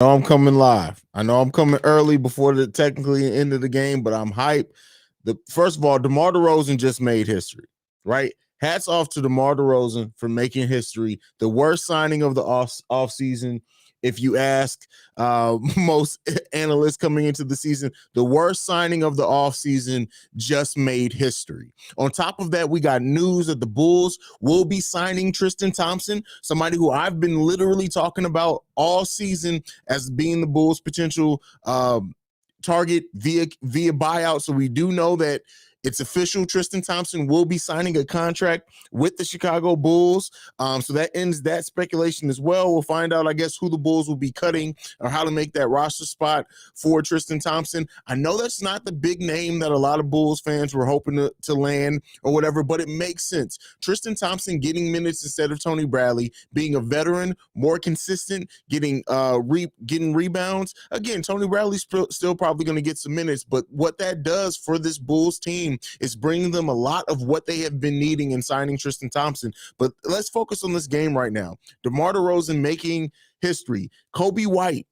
know I'm coming live. I know I'm coming early before the technically end of the game, but I'm hyped. The first of all, DeMar DeRozan just made history, right? Hats off to DeMar DeRozan for making history. The worst signing of the off season, if you ask most analysts coming into the season, the worst signing of the off season just made history. On top of that, we got news that the Bulls will be signing Tristan Thompson, somebody who I've been literally talking about all season as being the Bulls' potential target via buyout. So we do know that it's official. Tristan Thompson will be signing a contract with the Chicago Bulls. So that ends that speculation as well. We'll find out, I guess, who the Bulls will be cutting or how to make that roster spot for Tristan Thompson. I know that's not the big name that a lot of Bulls fans were hoping to land or whatever, but it makes sense. Tristan Thompson getting minutes instead of Tony Bradley, being a veteran, more consistent, getting rebounds. Again, Tony Bradley's still probably going to get some minutes, but what that does for this Bulls team is bringing them a lot of what they have been needing in signing Tristan Thompson. But let's focus on this game right now. DeMar DeRozan making history. Kobe White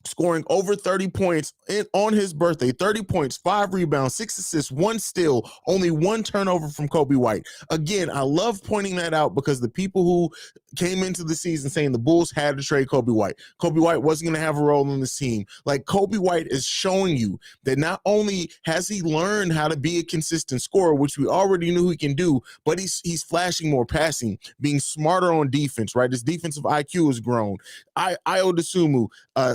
scoring over 30 points on his birthday. 30 points, 5 rebounds, 6 assists, 1 steal, only 1 turnover from Kobe White. Again, I love pointing that out because the people who came into the season saying the Bulls had to trade Kobe White. Kobe White wasn't going to have a role in this team. Like, Kobe White is showing you that not only has he learned how to be a consistent scorer, which we already knew he can do, but he's flashing more passing, being smarter on defense, right? His defensive IQ has grown. Ayo Dosunmu,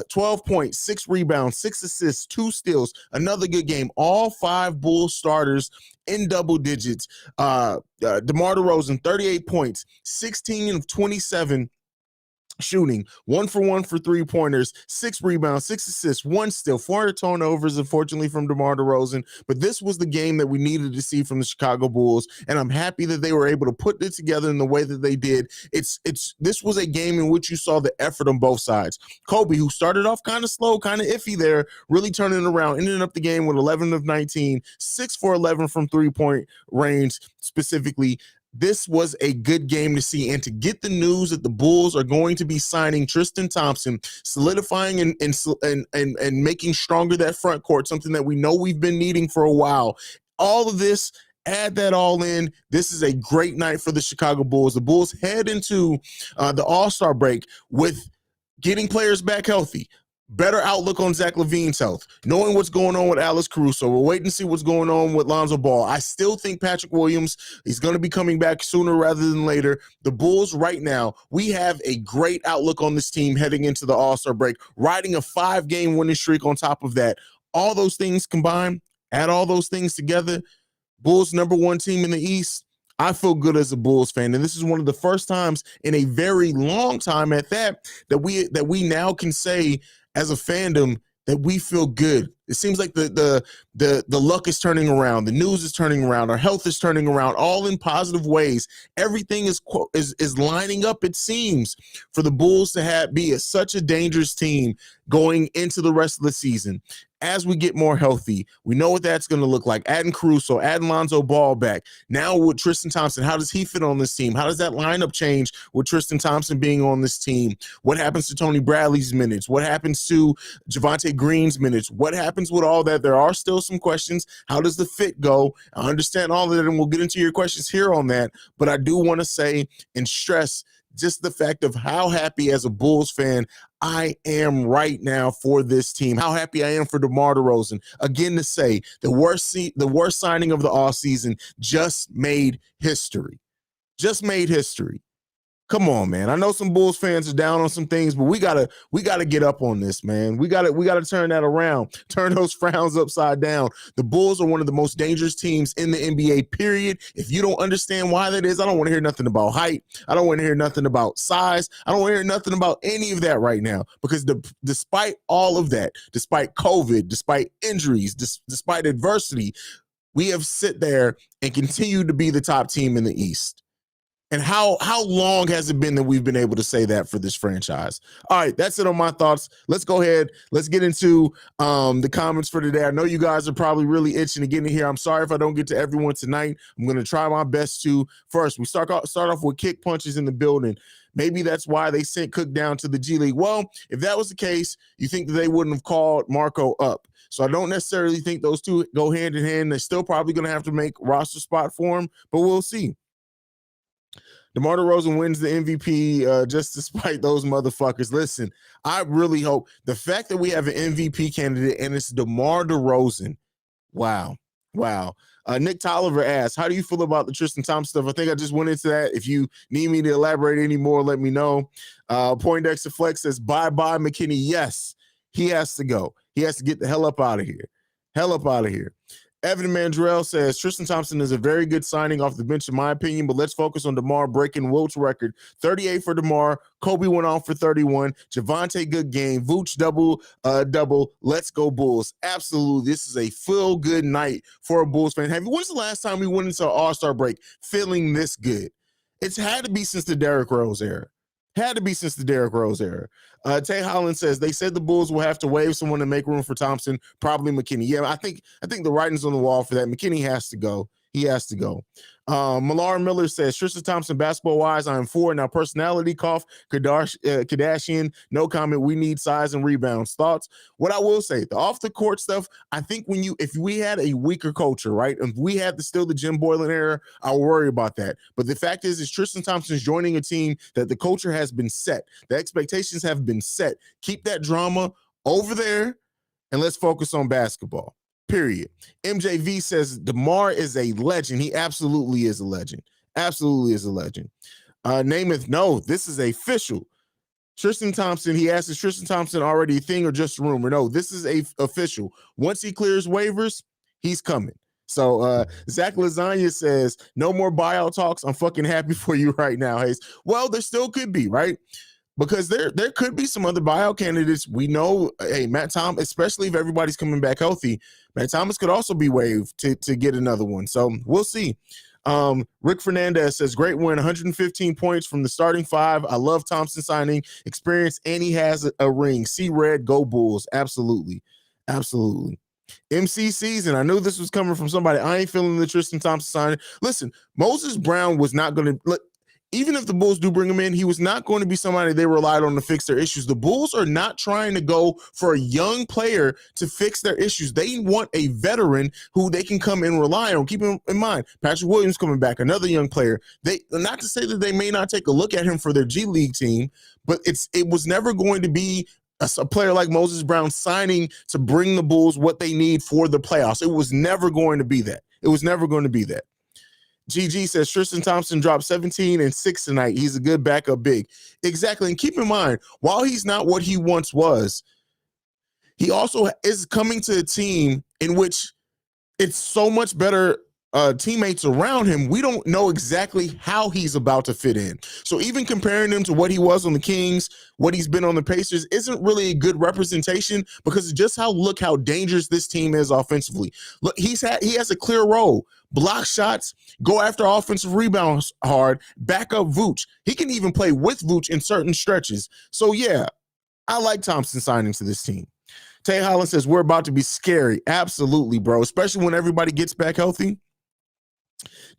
12 points, 6 rebounds, 6 assists, 2 steals, another good game. All 5 Bulls starters in double digits. DeMar DeRozan, 38 points, 16 of 27 shooting, 1 for 1 for 3-pointers, 6 rebounds, 6 assists, 1 steal, 4 turnovers, unfortunately, from DeMar DeRozan. But this was the game that we needed to see from the Chicago Bulls, and I'm happy that they were able to put it together in the way that they did. This was a game in which you saw the effort on both sides. Kobe, who started off kind of slow, kind of iffy there, really turning it around, ended up the game with 11 of 19, 6 for 11 from three-point range specifically. This was a good game to see, and to get the news that the Bulls are going to be signing Tristan Thompson, solidifying and making stronger that front court, something that we know we've been needing for a while. All of this, add that all in. This is a great night for the Chicago Bulls. The Bulls head into the All-Star break with getting players back healthy. Better outlook on Zach LaVine's health, knowing what's going on with Alex Caruso. We're waiting to see what's going on with Lonzo Ball. I still think Patrick Williams is going to be coming back sooner rather than later. The Bulls right now, we have a great outlook on this team heading into the All-Star break, riding a 5-game winning streak on top of that. All those things combined, add all those things together, Bulls #1 team in the East. I feel good as a Bulls fan, and this is one of the first times in a very long time at that we now can say as a fandom that we feel good. It seems like the luck is turning around, the news is turning around, our health is turning around, all in positive ways. Everything is lining up, it seems, for the Bulls to be such a dangerous team going into the rest of the season. As we get more healthy, we know what that's going to look like. Adding Caruso, adding Lonzo Ball back. Now with Tristan Thompson, how does he fit on this team? How does that lineup change with Tristan Thompson being on this team? What happens to Tony Bradley's minutes? What happens to Javonte Green's minutes? What happens with all that? There are still some questions. How does the fit go? I understand all of that, and we'll get into your questions here on that. But I do want to say and stress just the fact of how happy as a Bulls fan I am right now for this team. How happy I am for DeMar DeRozan. Again, to say the worst signing of the offseason just made history. Just made history. Come on, man. I know some Bulls fans are down on some things, but we gotta get up on this, man. We gotta turn that around, turn those frowns upside down. The Bulls are one of the most dangerous teams in the NBA, period. If you don't understand why that is, I don't want to hear nothing about height. I don't want to hear nothing about size. I don't want to hear nothing about any of that right now, because despite all of that, despite COVID, despite injuries, despite adversity, we have sit there and continued to be the top team in the East. And how long has it been that we've been able to say that for this franchise? All right, that's it on my thoughts. Let's go ahead. Let's get into the comments for today. I know you guys are probably really itching to get in here. I'm sorry if I don't get to everyone tonight. I'm going to try my best to. First, we start off with kick punches in the building. Maybe that's why they sent Cook down to the G League. Well, if that was the case, you think that they wouldn't have called Marco up. So I don't necessarily think those two go hand in hand. They're still probably going to have to make roster spot for him, but we'll see. DeMar DeRozan wins the MVP just despite those motherfuckers. Listen, I really hope the fact that we have an MVP candidate and it's DeMar DeRozan. Wow. Nick Tolliver asks, how do you feel about the Tristan Thompson stuff? I think I just went into that. If you need me to elaborate any more, let me know. Poindexter Flex says, bye-bye, McKinney. Yes, he has to go. He has to get the hell up out of here. Evan Mandrell says, Tristan Thompson is a very good signing off the bench, in my opinion, but let's focus on DeMar breaking Wilt's record. 38 for DeMar. Kobe went on for 31. Javonte, good game. Vooch, double. Let's go Bulls. Absolutely. This is a feel-good night for a Bulls fan. When's the last time we went into an All-Star break feeling this good? It's had to be since the Derrick Rose era. Tay Holland says they said the Bulls will have to waive someone to make room for Thompson, probably McKinney. Yeah, I think the writing's on the wall for that. McKinney has to go. He has to go. Malar Miller says, Tristan Thompson, basketball-wise, I am for. Now, personality, cough, Kardashian, no comment. We need size and rebounds. Thoughts? What I will say, the off-the-court stuff, I think if we had a weaker culture, right, if we had still the Jim Boylan era, I'll worry about that. But the fact is Tristan Thompson's joining a team that the culture has been set. The expectations have been set. Keep that drama over there, and let's focus on basketball. Period. MJV says DeMar is a legend. He absolutely is a legend. Namath, no, this is official. Tristan Thompson, he asks, is Tristan Thompson already a thing or just a rumor? No, this is official. Once he clears waivers, he's coming. So Zach Lasagna says, no more buyout talks. I'm fucking happy for you right now, Haize. Well, there still could be, right? Because there could be some other buyout candidates. We know, Matt Thomas, especially if everybody's coming back healthy, Matt Thomas could also be waived to get another one. So we'll see. Rick Fernandez says, great win, 115 points from the starting five. I love Thompson signing experience, and he has a ring. See red, go Bulls. Absolutely. MC Season, I knew this was coming from somebody. I ain't feeling the Tristan Thompson signing. Listen, Moses Brown was not going to – even if the Bulls do bring him in, he was not going to be somebody they relied on to fix their issues. The Bulls are not trying to go for a young player to fix their issues. They want a veteran who they can come and rely on. Keep in mind, Patrick Williams coming back, another young player. They, not to say that they may not take a look at him for their G League team, but it was never going to be a player like Moses Brown signing to bring the Bulls what they need for the playoffs. It was never going to be that. GG says Tristan Thompson dropped 17 and 6 tonight. He's a good backup big. Exactly. And keep in mind, while he's not what he once was, he also is coming to a team in which it's so much better teammates around him. We don't know exactly how he's about to fit in. So even comparing him to what he was on the Kings, what he's been on the Pacers, isn't really a good representation because look how dangerous this team is offensively. Look, he has a clear role. Block shots, go after offensive rebounds hard, back up Vooch. He can even play with Vooch in certain stretches. So yeah, I like Thompson signing to this team. Tay Holland says we're about to be scary. Absolutely, bro. Especially when everybody gets back healthy.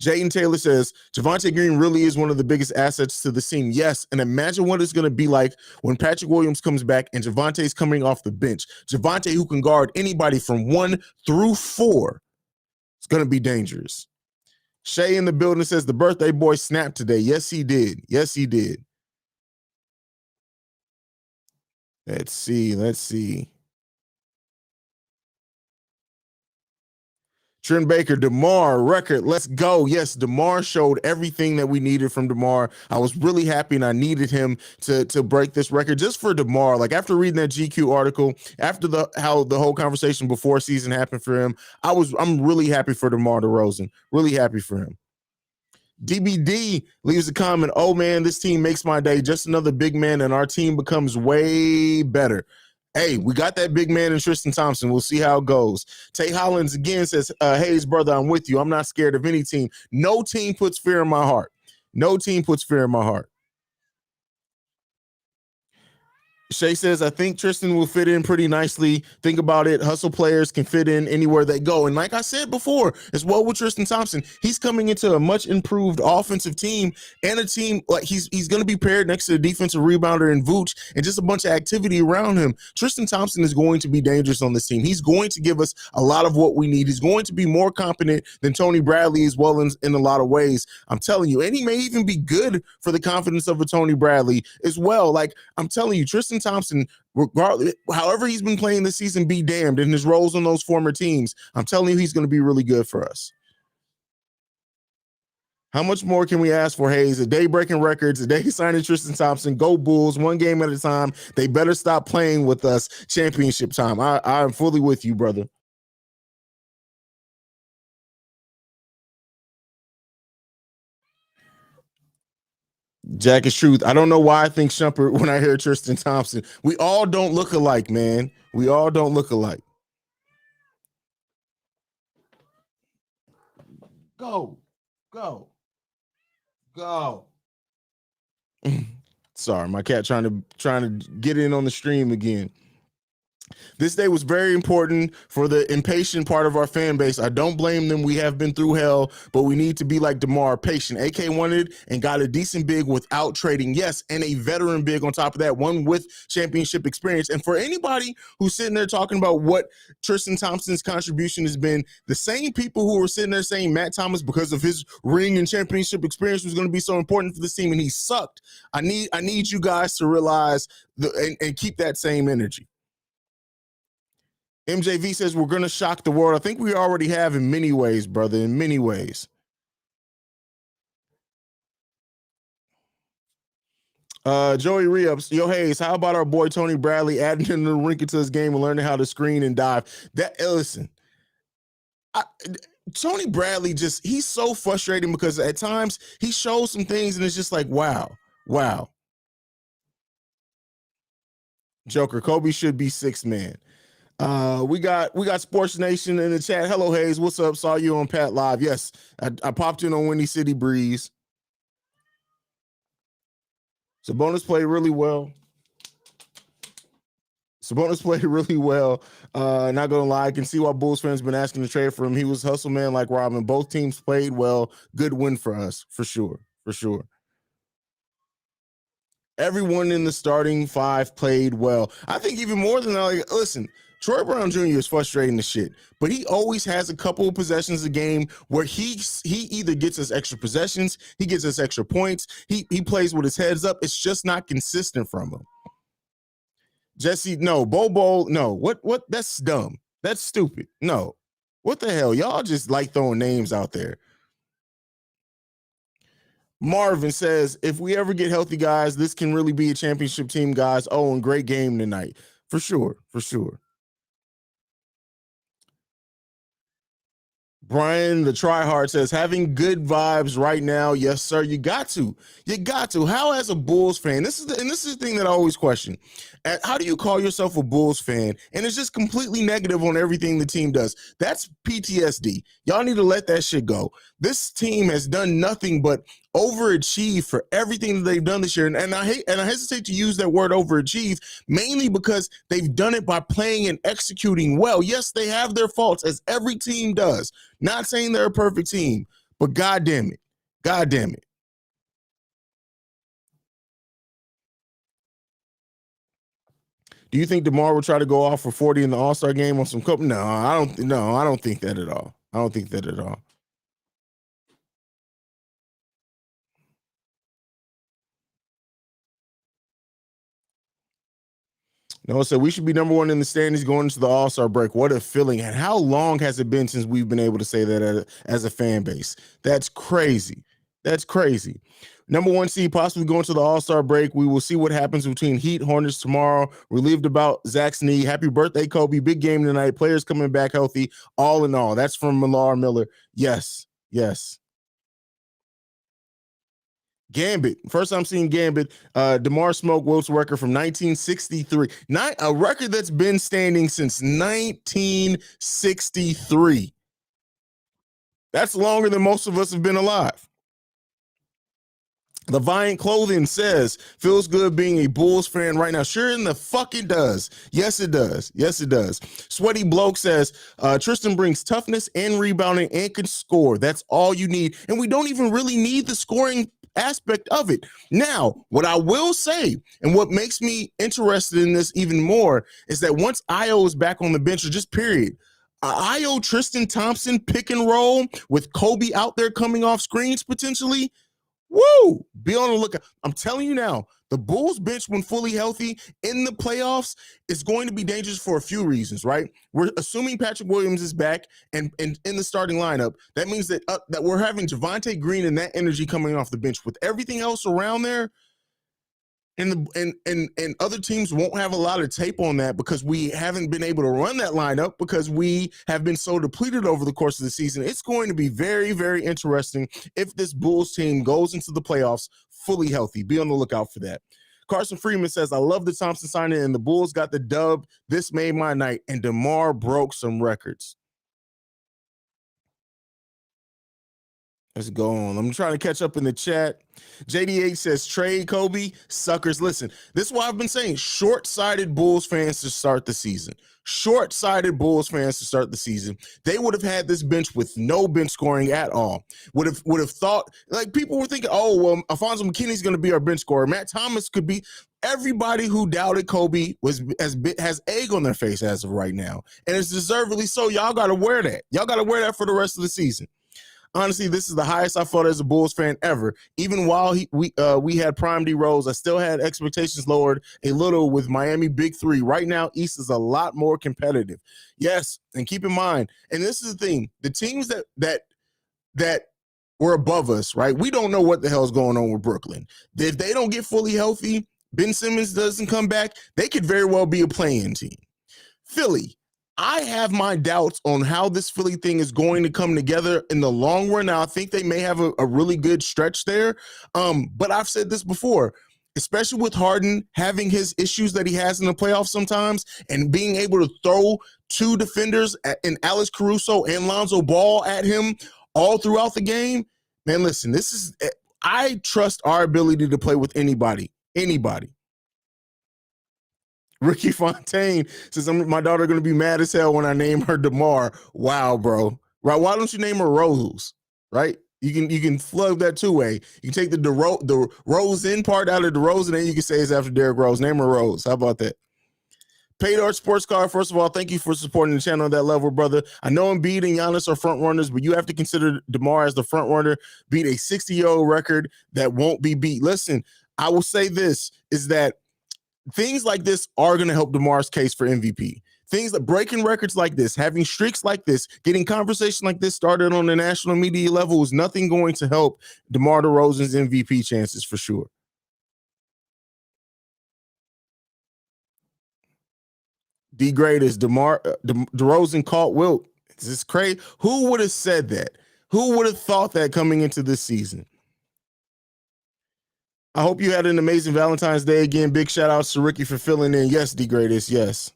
Jayden Taylor says, Javonte Green really is one of the biggest assets to the team. Yes, and imagine what it's going to be like when Patrick Williams comes back and Javonte's coming off the bench. Javonte, who can guard anybody from 1 through 4, it's going to be dangerous. Shay in the building says, the birthday boy snapped today. Yes, he did. Let's see. Trent Baker, DeMar, record, let's go. Yes, DeMar showed everything that we needed from DeMar. I was really happy, and I needed him to break this record just for DeMar. Like, after reading that GQ article, after how the whole conversation before season happened for him, I'm really happy for DeMar DeRozan. Really happy for him. DBD leaves a comment, oh, man, this team makes my day. Just another big man, and our team becomes way better. Hey, we got that big man in Tristan Thompson. We'll see how it goes. Tay Hollins again says, Haize, brother, I'm with you. I'm not scared of any team. No team puts fear in my heart. No team puts fear in my heart. Shay says, I think Tristan will fit in pretty nicely. Think about it. Hustle players can fit in anywhere they go. And like I said before, as well with Tristan Thompson, he's coming into a much improved offensive team and a team like he's going to be paired next to the defensive rebounder and Vooch and just a bunch of activity around him. Tristan Thompson is going to be dangerous on this team. He's going to give us a lot of what we need. He's going to be more competent than Tony Bradley as well in a lot of ways. I'm telling you. And he may even be good for the confidence of a Tony Bradley as well. Like I'm telling you, Tristan Thompson, regardless, however he's been playing this season, be damned in his roles on those former teams. I'm telling you, he's going to be really good for us. How much more can we ask for, Haize? A day breaking records, a day signing Tristan Thompson. Go Bulls, one game at a time. They better stop playing with us championship time. I'm fully with you, brother. Jack is truth. I don't know why I think Shumpert when I hear Tristan Thompson. We all don't look alike, man. We all don't look alike. Go. Sorry, my cat trying to get in on the stream again. This day was very important for the impatient part of our fan base. I don't blame them. We have been through hell, but we need to be like DeMar, patient. AK wanted and got a decent big without trading. Yes, and a veteran big on top of that, one with championship experience. And for anybody who's sitting there talking about what Tristan Thompson's contribution has been, the same people who were sitting there saying Matt Thomas, because of his ring and championship experience, was going to be so important for this team, and he sucked. I need you guys to realize and keep that same energy. MJV says we're going to shock the world. I think we already have in many ways, brother, in many ways. Joey Reups, yo, Haize, how about our boy Tony Bradley adding in the wrinkle to his game and learning how to screen and dive? Listen, Tony Bradley he's so frustrating because at times he shows some things and it's just like, wow. Joker, Kobe should be sixth man. We got Sports Nation in the chat. Hello, Haize. What's up? Saw you on Pat Live. Yes, I popped in on Windy City Breeze. Sabonis played really well. Not gonna lie, I can see why Bulls fans been asking to trade for him. He was hustle man like Robin. Both teams played well. Good win for us, for sure. Everyone in the starting five played well. I think even more than that, like, listen, Troy Brown Jr. is frustrating the shit, but he always has a couple of possessions a game where he either gets us extra possessions, he gets us extra points, he plays with his heads up. It's just not consistent from him. Jesse, no. Bobo, no. What? That's dumb. That's stupid. No. What the hell? Y'all just like throwing names out there. Marvin says, if we ever get healthy, guys, this can really be a championship team, guys. Oh, and great game tonight. For sure. Brian, the tryhard, says, having good vibes right now. Yes, sir. You got to. How, as a Bulls fan, this is the thing that I always question. How do you call yourself a Bulls fan and it's just completely negative on everything the team does? That's PTSD. Y'all need to let that shit go. This team has done nothing but overachieve for everything that they've done this year. And I hesitate to use that word overachieve, mainly because they've done it by playing and executing well. Yes, they have their faults, as every team does. Not saying they're a perfect team, but God damn it. Do you think DeMar will try to go off for 40 in the All-Star game on some cup? No, I don't think that at all. No, so we should be number one in the standings going into the All-Star break. What a feeling. And how long has it been since we've been able to say that as a fan base? That's crazy. Number one seed possibly going to the All-Star break. We will see what happens between Heat, Hornets tomorrow. Relieved about Zach's knee. Happy birthday, Kobe. Big game tonight. Players coming back healthy. All in all. That's from Millar Miller. Yes. Gambit. First time seeing Gambit. DeMar smoked Wilt's record from 1963. A record that's been standing since 1963. That's longer than most of us have been alive. Leviant Clothing says, feels good being a Bulls fan right now. Sure in the fuck it does. Yes, it does. Yes, it does. Sweaty Bloke says, Tristan brings toughness and rebounding and can score. That's all you need. And we don't even really need the scoring aspect of it. Now, what I will say, and what makes me interested in this even more, is that once Io is back on the bench, or just period, Io Tristan Thompson pick and roll with Kobe out there coming off screens potentially, woo! Be on the lookout. I'm telling you now, the Bulls bench, when fully healthy in the playoffs, is going to be dangerous for a few reasons, right? We're assuming Patrick Williams is back and in the starting lineup. That means that we're having Javonte Green and that energy coming off the bench. With everything else around there, and other teams won't have a lot of tape on that because we haven't been able to run that lineup because we have been so depleted over the course of the season. It's going to be very, very interesting if this Bulls team goes into the playoffs fully healthy. Be on the lookout for that. Carson Freeman says, I love the Thompson signing and the Bulls got the dub. This made my night, and DeMar broke some records. Let's go on. I'm trying to catch up in the chat. JD8 says, trade Kobe, suckers. Listen, this is why I've been saying short-sighted Bulls fans to start the season. Short-sighted Bulls fans to start the season. They would have had this bench with no bench scoring at all. Would have thought, like, people were thinking, oh, well, Alfonso McKinney's going to be our bench scorer. Matt Thomas could be. Everybody who doubted Kobe has egg on their face as of right now. And it's deservedly so. Y'all got to wear that. Y'all got to wear that for the rest of the season. Honestly, this is the highest I felt as a Bulls fan ever. Even while we had Prime D Rose, I still had expectations lowered a little with Miami Big Three. Right now, East is a lot more competitive. Yes, and keep in mind, and this is the thing: the teams that were above us, right? We don't know what the hell is going on with Brooklyn. If they don't get fully healthy, Ben Simmons doesn't come back, they could very well be a play-in team. Philly, I have my doubts on how this Philly thing is going to come together in the long run. Now, I think they may have a really good stretch there. But I've said this before, especially with Harden having his issues that he has in the playoffs sometimes and being able to throw two defenders in Alex Caruso and Lonzo Ball at him all throughout the game. Man, listen, I trust our ability to play with anybody. Ricky Fontaine says, my daughter going to be mad as hell when I name her DeMar. Wow, bro. Right? Why don't you name her Rose? Right? You can flood that two-way. You can take the Rose in part out of DeRozan, and then you can say it's after Derrick Rose. Name her Rose. How about that? Paydar Sports Car, first of all, thank you for supporting the channel at that level, brother. I know Embiid and Giannis are front runners, but you have to consider DeMar as the front runner, beat a 60-year-old record that won't be beat. Listen, I will say this, is that things like this are going to help DeMar's case for MVP. Things like breaking records like this, having streaks like this, getting conversation like this started on the national media level is nothing going to help DeMar DeRozan's MVP chances for sure. D greatest DeMar DeRozan caught Wilt. Is this crazy? Who would have said that? Who would have thought that coming into this season? I hope you had an amazing Valentine's Day. Again, big shout outs to Ricky for filling in. Yes, D greatest. Yes.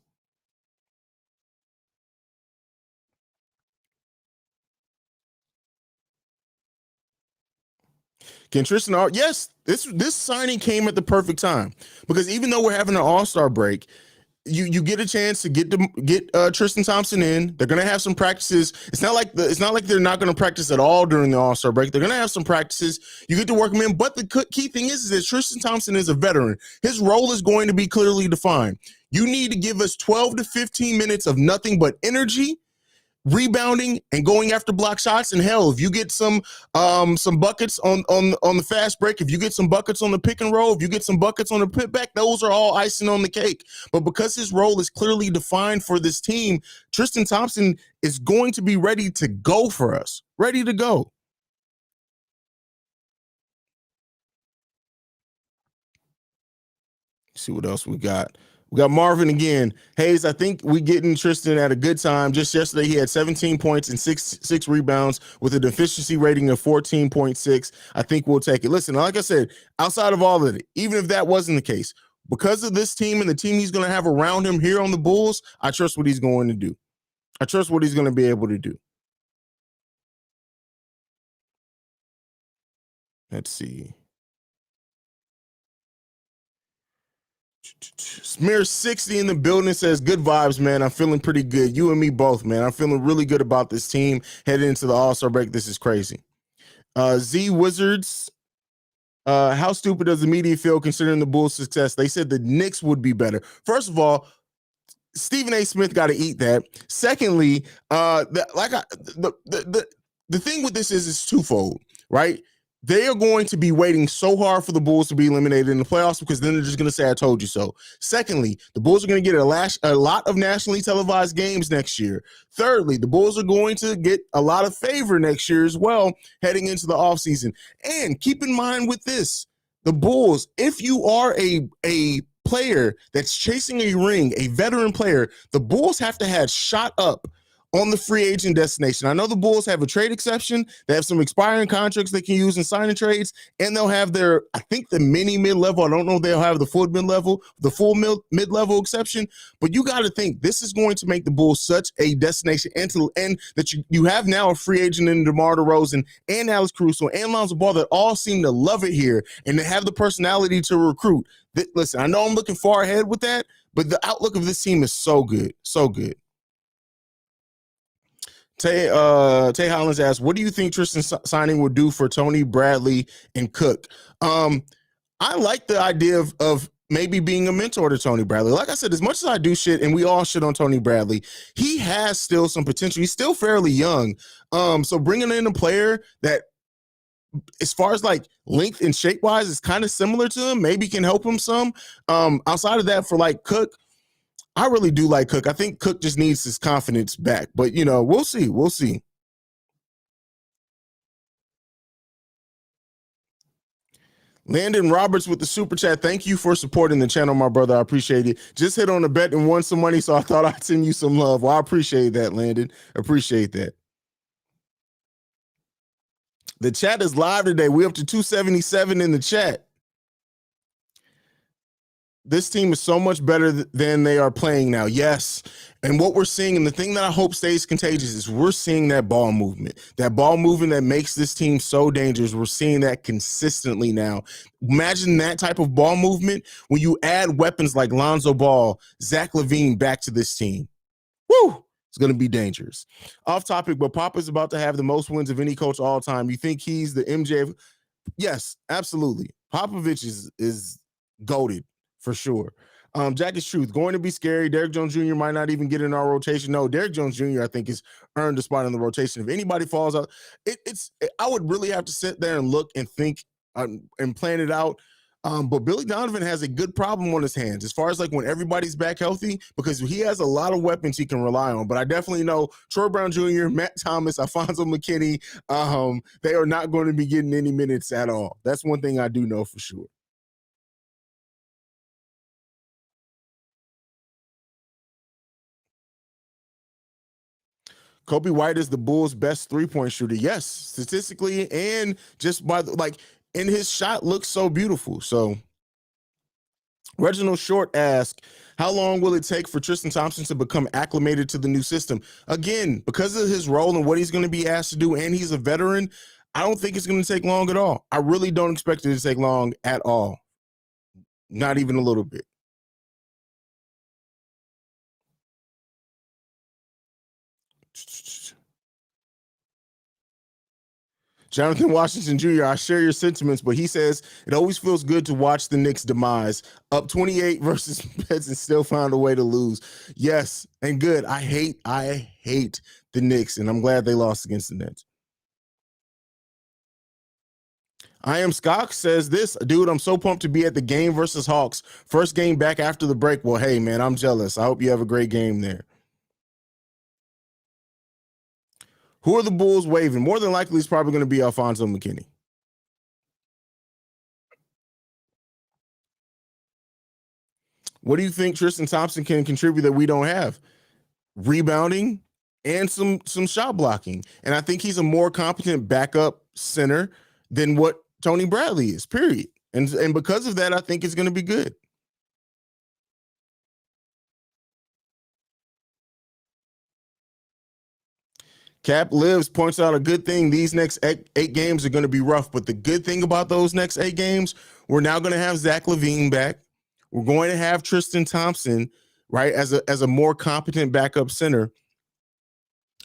Can Tristan? Yes, this signing came at the perfect time because even though we're having an All-Star break, you get a chance to get Tristan Thompson in. They're gonna have some practices. It's not like they're not gonna practice at all during the All-Star break. They're gonna have some practices. You get to work him in. But the key thing is that Tristan Thompson is a veteran. His role is going to be clearly defined. You need to give us 12 to 15 minutes of nothing but energy, rebounding, and going after block shots. And hell, if you get some buckets on the fast break, if you get some buckets on the pick and roll, if you get some buckets on the putback, those are all icing on the cake. But because his role is clearly defined for this team, Tristan Thompson is going to be ready to go for us. Ready to go. Let's see what else we got. We got Marvin again. Haize, I think we getting Tristan at a good time. Just yesterday, he had 17 points and six rebounds with an efficiency rating of 14.6. I think we'll take it. Listen, like I said, outside of all of it, even if that wasn't the case, because of this team and the team he's going to have around him here on the Bulls, I trust what he's going to do. I trust what he's going to be able to do. Let's see. Smear 60 in the building says, good vibes, man. I'm feeling pretty good. You and me both, man. I'm feeling really good about this team heading into the All-Star break. This is crazy. Z Wizards, how stupid does the media feel considering the Bulls' success? They said the Knicks would be better. First of all, Stephen A. Smith got to eat that. Secondly, the thing with this is it's twofold, right? They are going to be waiting so hard for the Bulls to be eliminated in the playoffs because then they're just going to say, I told you so. Secondly, the Bulls are going to get a lot of nationally televised games next year. Thirdly, the Bulls are going to get a lot of favor next year as well heading into the offseason. And keep in mind with this, the Bulls, if you are a player that's chasing a ring, a veteran player, the Bulls have to have shot up on the free agent destination. I know the Bulls have a trade exception. They have some expiring contracts they can use in signing trades, and they'll have their, I think, the mini mid-level. I don't know if they'll have the full mid-level, the full mid-level exception, but you got to think this is going to make the Bulls such a destination, and that you have now a free agent in DeMar DeRozan and Alex Caruso and Lonzo Ball that all seem to love it here, and they have the personality to recruit. Listen, I know I'm looking far ahead with that, but the outlook of this team is so good, so good. Tay Hollins asks, what do you think Tristan signing would do for Tony, Bradley, and Cook? I like the idea of maybe being a mentor to Tony Bradley. Like I said, as much as I do shit, and we all shit on Tony Bradley, he has still some potential. He's still fairly young. So bringing in a player that, as far as like length and shape wise, is kind of similar to him, maybe can help him some. Outside of that, for like Cook, I really do like Cook. I think Cook just needs his confidence back, but we'll see. We'll see. Landon Roberts with the super chat. Thank you for supporting the channel, my brother. I appreciate it. Just hit on a bet and won some money, so I thought I'd send you some love. Well, I appreciate that, Landon. Appreciate that. The chat is live today. We're up to 277 in the chat. This team is so much better than they are playing now. Yes. And what we're seeing, and the thing that I hope stays contagious, is we're seeing that ball movement that makes this team so dangerous. We're seeing that consistently now. Imagine that type of ball movement when you add weapons like Lonzo Ball, Zach LaVine back to this team. Woo! It's going to be dangerous. Off topic, but Papa's about to have the most wins of any coach all time. You think he's the MJ? Yes, absolutely. Popovich is goated. For sure. Jack is truth. Going to be scary. Derrick Jones Jr. might not even get in our rotation. No, Derrick Jones Jr. I think has earned a spot in the rotation. If anybody falls out, I would really have to sit there and look and think and plan it out. But Billy Donovan has a good problem on his hands as far as like when everybody's back healthy, because he has a lot of weapons he can rely on. But I definitely know Troy Brown Jr., Matt Thomas, Alfonso McKinney, they are not going to be getting any minutes at all. That's one thing I do know for sure. Kobe White is the Bulls' best three-point shooter. Yes, statistically, and just by and his shot looks so beautiful. So Reginald Short asks, how long will it take for Tristan Thompson to become acclimated to the new system? Again, because of his role and what he's going to be asked to do, and he's a veteran, I don't think it's going to take long at all. I really don't expect it to take long at all. Not even a little bit. Jonathan Washington Jr., I share your sentiments, but he says it always feels good to watch the Knicks' demise. Up 28 versus Nets and still found a way to lose. Yes, and good. I hate the Knicks, and I'm glad they lost against the Nets. I am Scott says this, dude, I'm so pumped to be at the game versus Hawks. First game back after the break. Well, hey, man, I'm jealous. I hope you have a great game there. Who are the Bulls waving? More than likely, it's probably going to be Alfonso McKinney. What do you think Tristan Thompson can contribute that we don't have? Rebounding and some shot blocking. And I think he's a more competent backup center than what Tony Bradley is, period. And because of that, I think it's going to be good. Cap Lives points out a good thing. These next eight games are going to be rough, but the good thing about those next 8 games, we're now going to have Zach LaVine back. We're going to have Tristan Thompson, right, as a more competent backup center.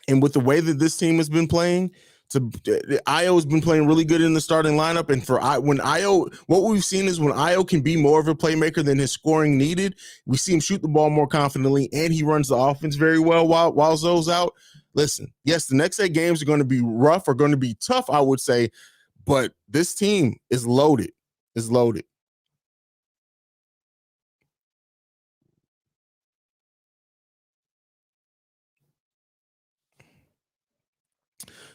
And with the way that this team has been playing, Io has been playing really good in the starting lineup. And when Io, what we've seen is when Io can be more of a playmaker than his scoring needed, we see him shoot the ball more confidently, and he runs the offense very well while Zoe's out. Listen, yes, the next 8 games are going to be rough, or going to be tough, I would say, but this team is loaded. Is loaded.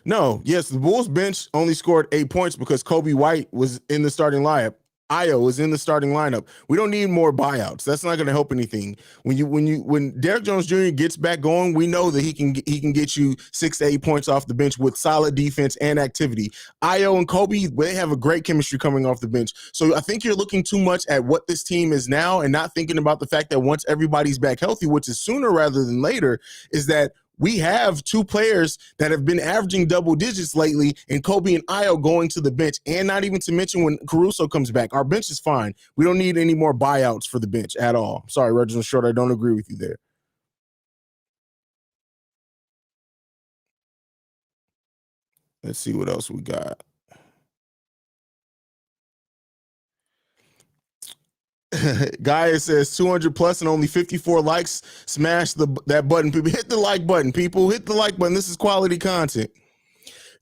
No, yes, the Bulls bench only scored 8 points because Kobe White was in the starting lineup. Io is in the starting lineup. We don't need more buyouts. That's not going to help anything. When Derrick Jones Jr. gets back going, we know that he can get you 6 to 8 points off the bench with solid defense and activity. Io and Kobe, they have a great chemistry coming off the bench. So I think you're looking too much at what this team is now and not thinking about the fact that once everybody's back healthy, which is sooner rather than later, is that we have 2 players that have been averaging double digits lately, and Kobe and Io going to the bench, and not even to mention when Caruso comes back. Our bench is fine. We don't need any more buyouts for the bench at all. Sorry, Reginald Short, I don't agree with you there. Let's see what else we got. Guy says 200 plus and only 54 likes. Smash that button, people. Hit the like button, people. Hit the like button. This is quality content.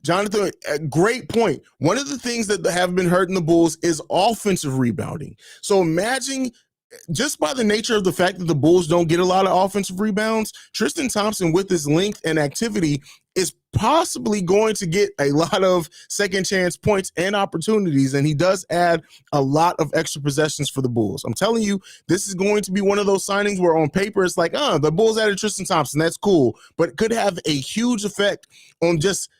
Jonathan, great point. One of the things that have been hurting the Bulls is offensive rebounding. So imagine, just by the nature of the fact that the Bulls don't get a lot of offensive rebounds, Tristan Thompson, with his length and activity, is possibly going to get a lot of second chance points and opportunities, and he does add a lot of extra possessions for the Bulls. I'm telling you, this is going to be one of those signings where on paper it's like, the Bulls added Tristan Thompson, that's cool, but it could have a huge effect on just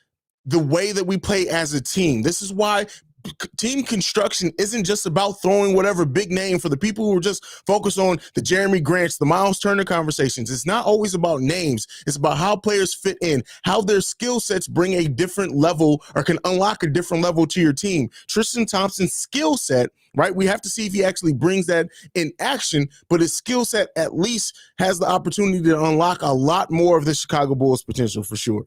the way that we play as a team. This is why team construction isn't just about throwing whatever big name. For the people who are just focused on the Jeremy Grants, the Miles Turner conversations, it's not always about names. It's about how players fit in, how their skill sets bring a different level or can unlock a different level to your team. Tristan Thompson's skill set, right? We have to see if he actually brings that in action, but his skill set at least has the opportunity to unlock a lot more of the Chicago Bulls potential for sure.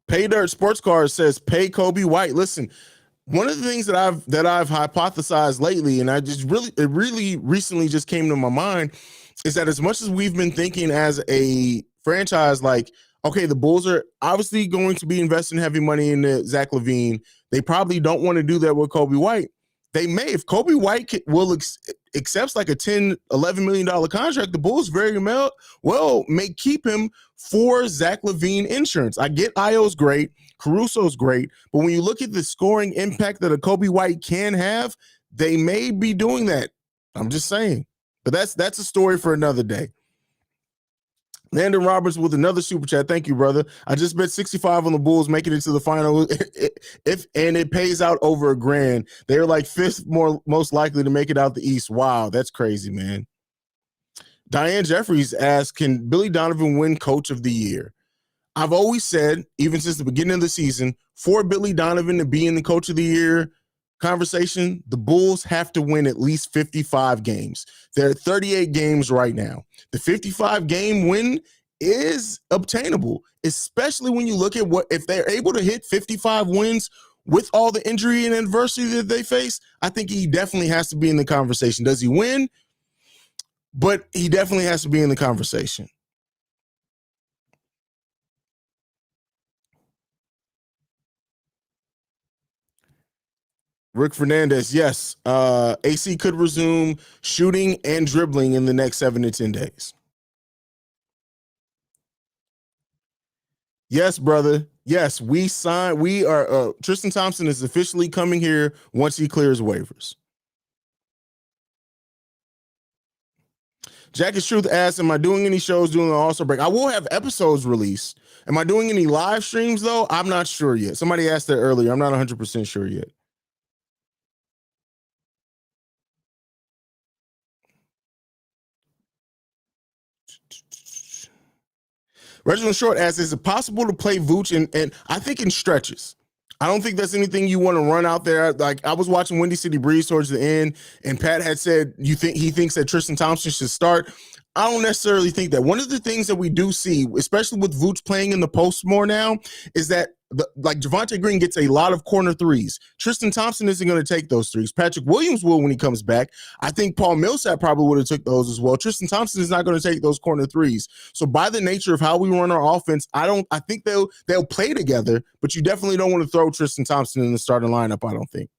Pay Dirt Sports Cars says pay Kobe White. Listen, one of the things that I've hypothesized lately, and it really recently just came to my mind, is that as much as we've been thinking as a franchise, like, okay, the Bulls are obviously going to be investing heavy money into Zach LaVine. They probably don't want to do that with Kobe White. They may, if Kobe White accepts like a $10-11 million contract, the Bulls very well may keep him for Zach LaVine insurance. I get Io's great, Caruso's great, but when you look at the scoring impact that a Kobe White can have, they may be doing that. I'm just saying. But that's a story for another day. Landon Roberts with another super chat. Thank you, brother. I just bet 65 on the Bulls making it to the final. And it pays out over $1,000. They're like 5th most likely to make it out the East. Wow, that's crazy, man. Diane Jeffries asks, can Billy Donovan win Coach of the Year? I've always said, even since the beginning of the season, for Billy Donovan to be in the Coach of the Year conversation, the Bulls have to win at least 55 games. They're at 38 games right now. The 55 game win is obtainable, especially when you look at what, if they're able to hit 55 wins with all the injury and adversity that they face, I think he definitely has to be in the conversation. Does he win? But he definitely has to be in the conversation. Rick Fernandez, yes. AC could resume shooting and dribbling in the next 7 to 10 days. Yes, brother. Yes, we are Tristan Thompson is officially coming here once he clears waivers. Jack is Truth asks, am I doing any shows during the All-Star break? I will have episodes released. Am I doing any live streams though? I'm not sure yet. Somebody asked that earlier. I'm not 100% sure yet. Reginald Short asks, is it possible to play Vooch and I think in stretches? I don't think that's anything you want to run out there. Like I was watching Windy City Breeze towards the end, and Pat had said he thinks that Tristan Thompson should start. I don't necessarily think that. One of the things that we do see, especially with Vooch playing in the post more now, is that like Javonte Green gets a lot of corner threes. Tristan Thompson isn't going to take those threes. Patrick Williams will when he comes back. I think Paul Millsap probably would have took those as well. Tristan Thompson is not going to take those corner threes. So by the nature of how we run our offense, I think they'll play together, but you definitely don't want to throw Tristan Thompson in the starting lineup, I don't think.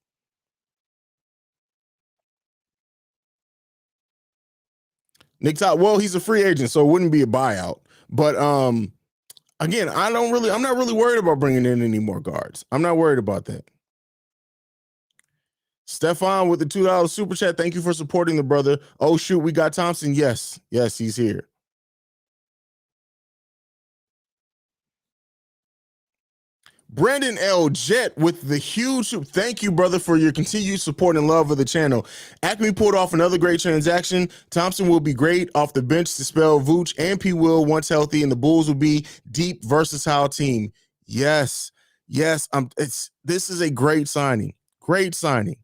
Nick Todd, well, he's a free agent, so it wouldn't be a buyout. But again, I'm not really worried about bringing in any more guards. I'm not worried about that. Stefan with the $2 super chat. Thank you for supporting the brother. Oh, shoot, we got Thompson. Yes, he's here. Brandon L. Jet with the huge thank you, brother, for your continued support and love of the channel. Acme pulled off another great transaction. Thompson will be great off the bench to spell Vooch and P. Will once healthy, and the Bulls will be deep, versatile team. Yes. This is a great signing. Great signing.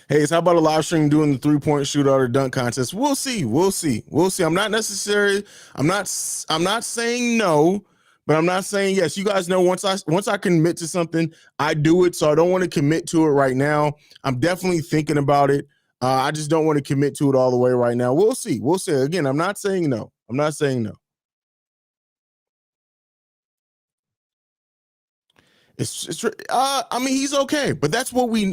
Hey, how about a live stream doing the 3-point shootout or dunk contest? We'll see. I'm not saying no, but I'm not saying yes. You guys know once I commit to something, I do it. So I don't want to commit to it right now. I'm definitely thinking about it. I just don't want to commit to it all the way right now. We'll see. Again, I'm not saying no. I mean, he's okay, but that's what we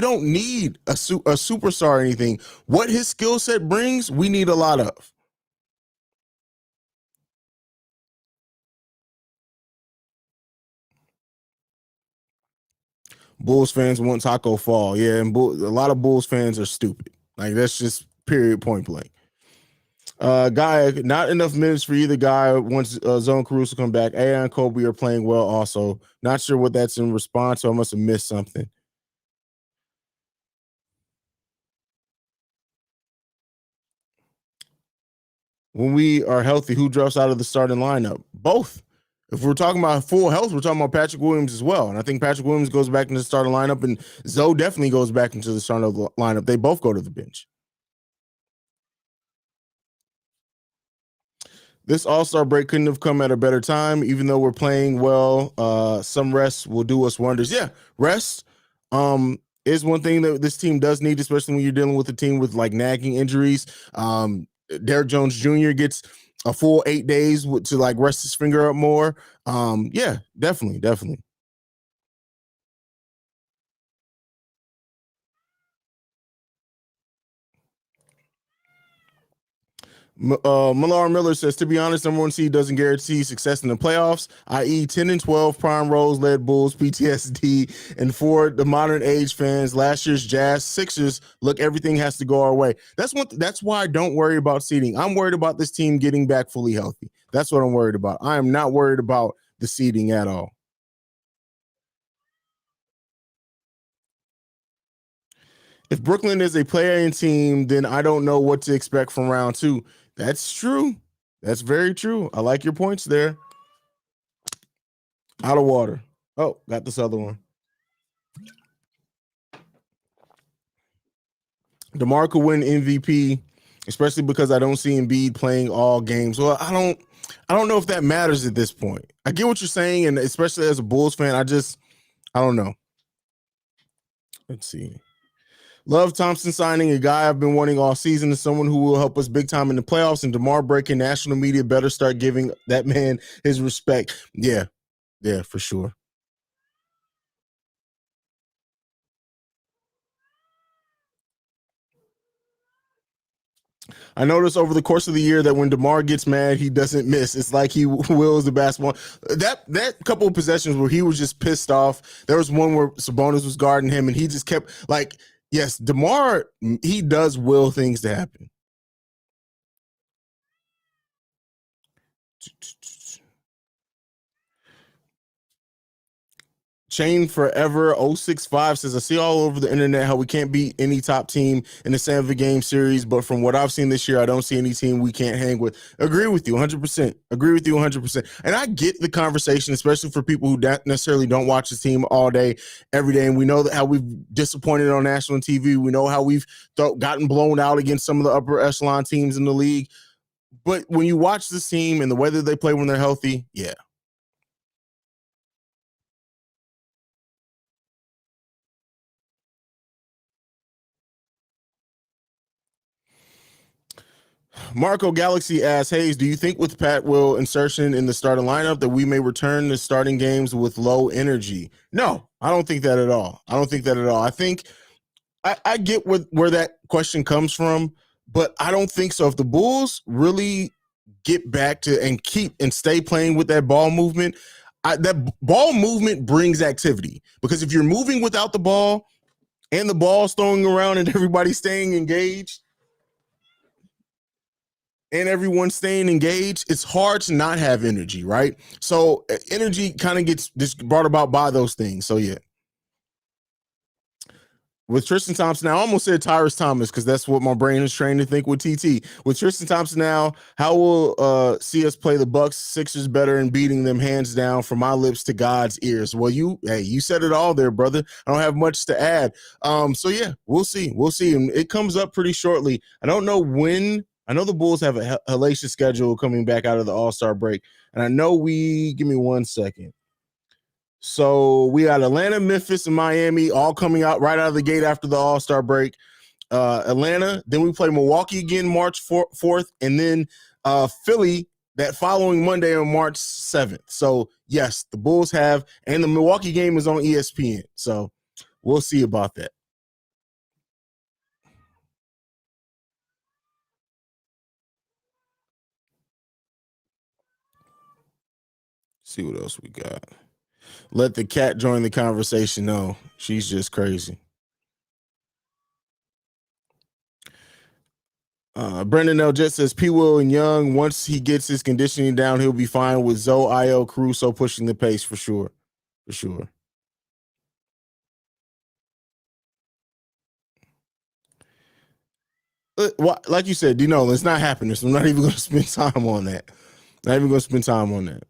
don't need a superstar or anything. What his skill set brings, we need a lot of. Bulls fans want Taco Fall. Yeah, and a lot of Bulls fans are stupid. Like, that's just period, point blank. Guy, not enough minutes for either guy once Zone Caruso come back. AI and Kobe are playing well also. Not sure what that's in response to. I must have missed something. When we are healthy, who drops out of the starting lineup? Both. If we're talking about full health, we're talking about Patrick Williams as well. And I think Patrick Williams goes back into the starting lineup, and Zoe definitely goes back into the starting lineup. They both go to the bench. This All-Star break couldn't have come at a better time, even though we're playing well. Some rest will do us wonders. Yeah, rest is one thing that this team does need, especially when you're dealing with a team with like nagging injuries. Derrick Jones Jr. gets a full 8 days to like rest his finger up more. Yeah, definitely. Millar Miller says, to be honest, number one seed doesn't guarantee success in the playoffs, i.e. 10 and 12 prime roles led Bulls, PTSD, and for the modern age fans, last year's Jazz, Sixers, look, everything has to go our way. That's why I don't worry about seeding. I'm worried about this team getting back fully healthy. That's what I'm worried about. I am not worried about the seeding at all. If Brooklyn is a play-in team, then I don't know what to expect from round two. That's true. That's very true. I like your points there. Out of water. Oh, got this other one. DeMar could win MVP, especially because I don't see Embiid playing all games. Well, I don't know if that matters at this point. I get what you're saying, and especially as a Bulls fan, I don't know. Let's see. Love Thompson signing a guy I've been wanting all season, is someone who will help us big time in the playoffs. And DeMar breaking national media better start giving that man his respect. Yeah, for sure. I noticed over the course of the year that when DeMar gets mad, he doesn't miss. It's like he wills the basketball. That couple of possessions where he was just pissed off. There was one where Sabonis was guarding him, and he just kept like, yes, DeMar, he does will things to happen. Chain Forever 065 says, I see all over the internet how we can't beat any top team in the 7 game series, but from what I've seen this year, I don't see any team we can't hang with. Agree with you 100%. Agree with you 100%. And I get the conversation, especially for people who necessarily don't watch the team all day, every day. And we know that how we've disappointed on national TV. We know how we've gotten blown out against some of the upper echelon teams in the league. But when you watch this team and the way that they play when they're healthy, yeah. Marco Galaxy asks, Haize, do you think with Pat Will insertion in the starting lineup that we may return to starting games with low energy? No, I don't think that at all. I don't think that at all. I think I get where that question comes from, but I don't think so. If the Bulls really get back to and keep and stay playing with that ball movement, that ball movement brings activity, because if you're moving without the ball and the ball's throwing around and everybody's staying engaged, and everyone staying engaged, it's hard to not have energy, right? So energy kind of gets just brought about by those things. So yeah. With Tristan Thompson now, I almost said Tyrus Thomas because that's what my brain is trained to think with TT. With Tristan Thompson now, how will see us play the Bucks, Sixers better and beating them hands down from my lips to God's ears? Well, you said it all there, brother. I don't have much to add. So yeah, we'll see. We'll see. And it comes up pretty shortly. I don't know when. I know the Bulls have a hellacious schedule coming back out of the All-Star break. And I know give me 1 second. So we got Atlanta, Memphis, and Miami all coming out right out of the gate after the All-Star break. Atlanta, then we play Milwaukee again March 4th, and then Philly that following Monday on March 7th. So yes, the Bulls have, and the Milwaukee game is on ESPN. So we'll see about that. See what else we got. Let the cat join the conversation. No, she's just crazy. Brendan L. Jet says P. Will and Young, once he gets his conditioning down, he'll be fine with Zoe, Io, Caruso pushing the pace for sure. For sure. Like you said, it's not happening. So I'm not even going to spend time on that. Not even going to spend time on that.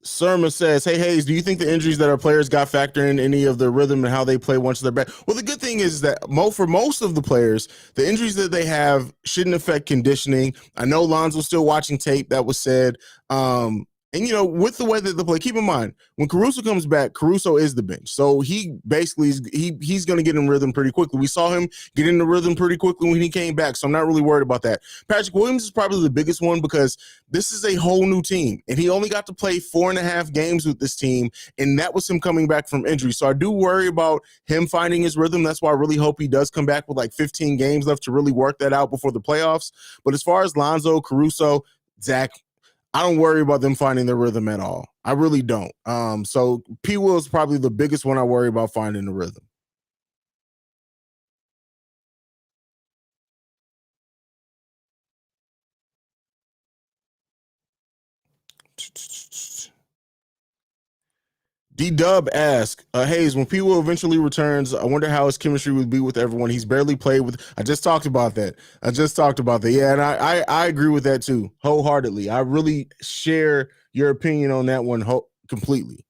Surma says, hey, Haize, do you think the injuries that our players got factor in any of the rhythm and how they play once they're back? Well, the good thing is that for most of the players, the injuries that they have shouldn't affect conditioning. I know Lonzo's still watching tape. That was said. And, with the way that they play, keep in mind, when Caruso comes back, Caruso is the bench. So he basically he's going to get in rhythm pretty quickly. We saw him get in the rhythm pretty quickly when he came back. So I'm not really worried about that. Patrick Williams is probably the biggest one because this is a whole new team. And he only got to play 4.5 games with this team. And that was him coming back from injury. So I do worry about him finding his rhythm. That's why I really hope he does come back with like 15 games left to really work that out before the playoffs. But as far as Lonzo, Caruso, Zach, I don't worry about them finding their rhythm at all. I really don't. So P. Will is probably the biggest one I worry about finding the rhythm. D-Dub asks, Haize, when P. Will eventually returns, I wonder how his chemistry would be with everyone. He's barely played with. I just talked about that. Yeah, and I agree with that too, wholeheartedly. I really share your opinion on that one completely.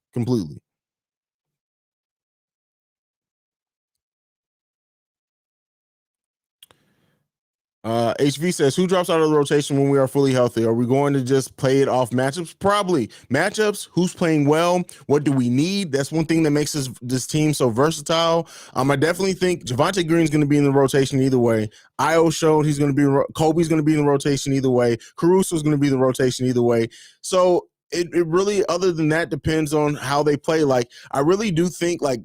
HV says, who drops out of the rotation when we are fully healthy? Are we going to just play it off matchups? Probably. Matchups, who's playing well? What do we need? That's one thing that makes this team so versatile. I definitely think Javonte Green's going to be in the rotation either way. Io showed he's going to be, Kobe's going to be in the rotation either way. Caruso's going to be in the rotation either way. So it really, other than that, depends on how they play. Like, I really do think, like,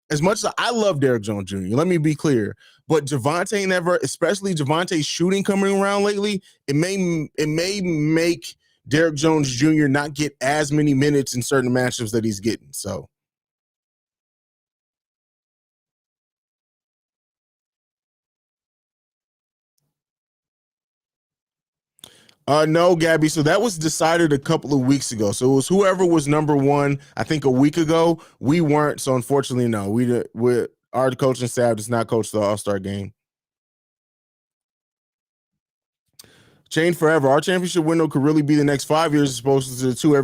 as much as I love Derrick Jones Jr., let me be clear, but Javonte never, especially Javonte's shooting coming around lately, it may make Derrick Jones Jr. not get as many minutes in certain matchups that he's getting. So No, Gabby. So that was decided a couple of weeks ago. So it was whoever was number one. I think a week ago. We weren't. So unfortunately, no. We our coaching staff does not coach the All-Star game. Chain forever. Our championship window could really be the next 5 years as opposed to the two.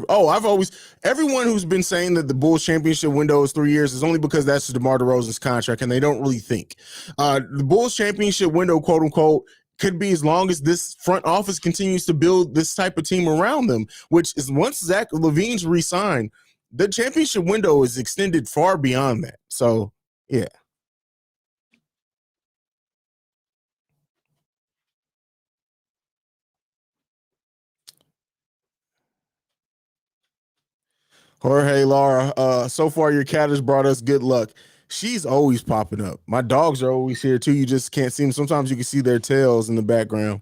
Everyone who's been saying that the Bulls championship window is 3 years is only because that's DeMar DeRozan's contract, and they don't really think. The Bulls championship window, quote unquote, could be as long as this front office continues to build this type of team around them, which is once Zach LaVine's re-signed, the championship window is extended far beyond that. So, yeah. Jorge Lara, so far your cat has brought us good luck. She's always popping up. My dogs are always here too. You just can't see them. Sometimes you can see their tails in the background.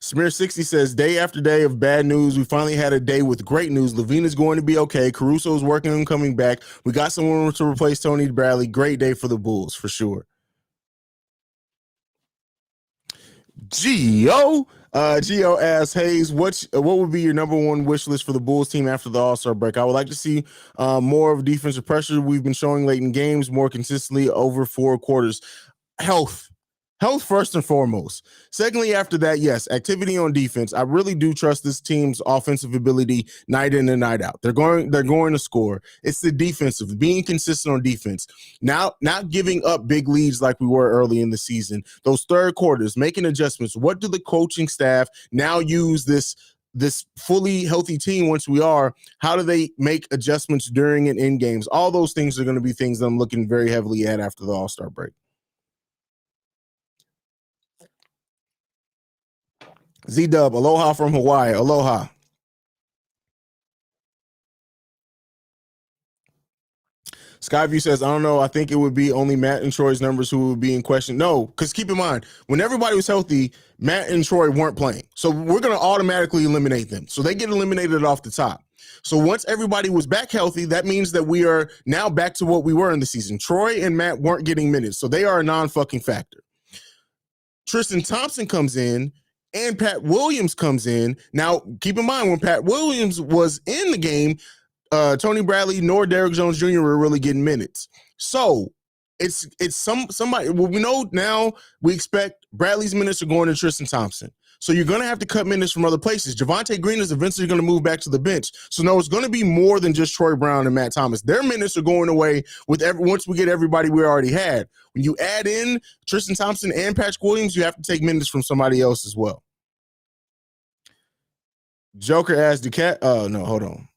Smear60 says, day after day of bad news, we finally had a day with great news. LaVine is going to be okay. Caruso is working on coming back. We got someone to replace Tony Bradley. Great day for the Bulls, for sure. Gio asks, Haize, what would be your number one wish list for the Bulls team after the All-Star break? I would like to see more of defensive pressure we've been showing late in games, more consistently over 4 quarters. Health first and foremost. Secondly, after that, yes, activity on defense. I really do trust this team's offensive ability night in and night out. They're going to score. It's the defensive, being consistent on defense. Now, not giving up big leads like we were early in the season. Those third quarters, making adjustments. What do the coaching staff now use this fully healthy team once we are? How do they make adjustments during and in games? All those things are going to be things that I'm looking very heavily at after the All-Star break. Z-Dub, aloha from Hawaii. Aloha. Skyview says, I don't know. I think it would be only Matt and Troy's numbers who would be in question. No, because keep in mind, when everybody was healthy, Matt and Troy weren't playing. So we're going to automatically eliminate them. So they get eliminated off the top. So once everybody was back healthy, that means that we are now back to what we were in the season. Troy and Matt weren't getting minutes. So they are a non-fucking factor. Tristan Thompson comes in, and Pat Williams comes in. Now, keep in mind, when Pat Williams was in the game, Tony Bradley nor Derrick Jones Jr. were really getting minutes. So it's somebody. Well, we know now we expect Bradley's minutes are going to Tristan Thompson. So you're going to have to cut minutes from other places. Javonte Green is eventually going to move back to the bench. So no, it's going to be more than just Troy Brown and Matt Thomas. Their minutes are going away once we get everybody we already had. When you add in Tristan Thompson and Patrick Williams, you have to take minutes from somebody else as well. Joker asked, no, hold on.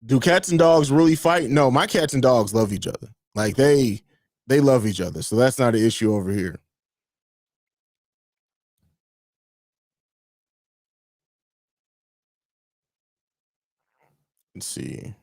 Do cats and dogs really fight? No, my cats and dogs love each other. Like they love each other. So that's not an issue over here. Let's see.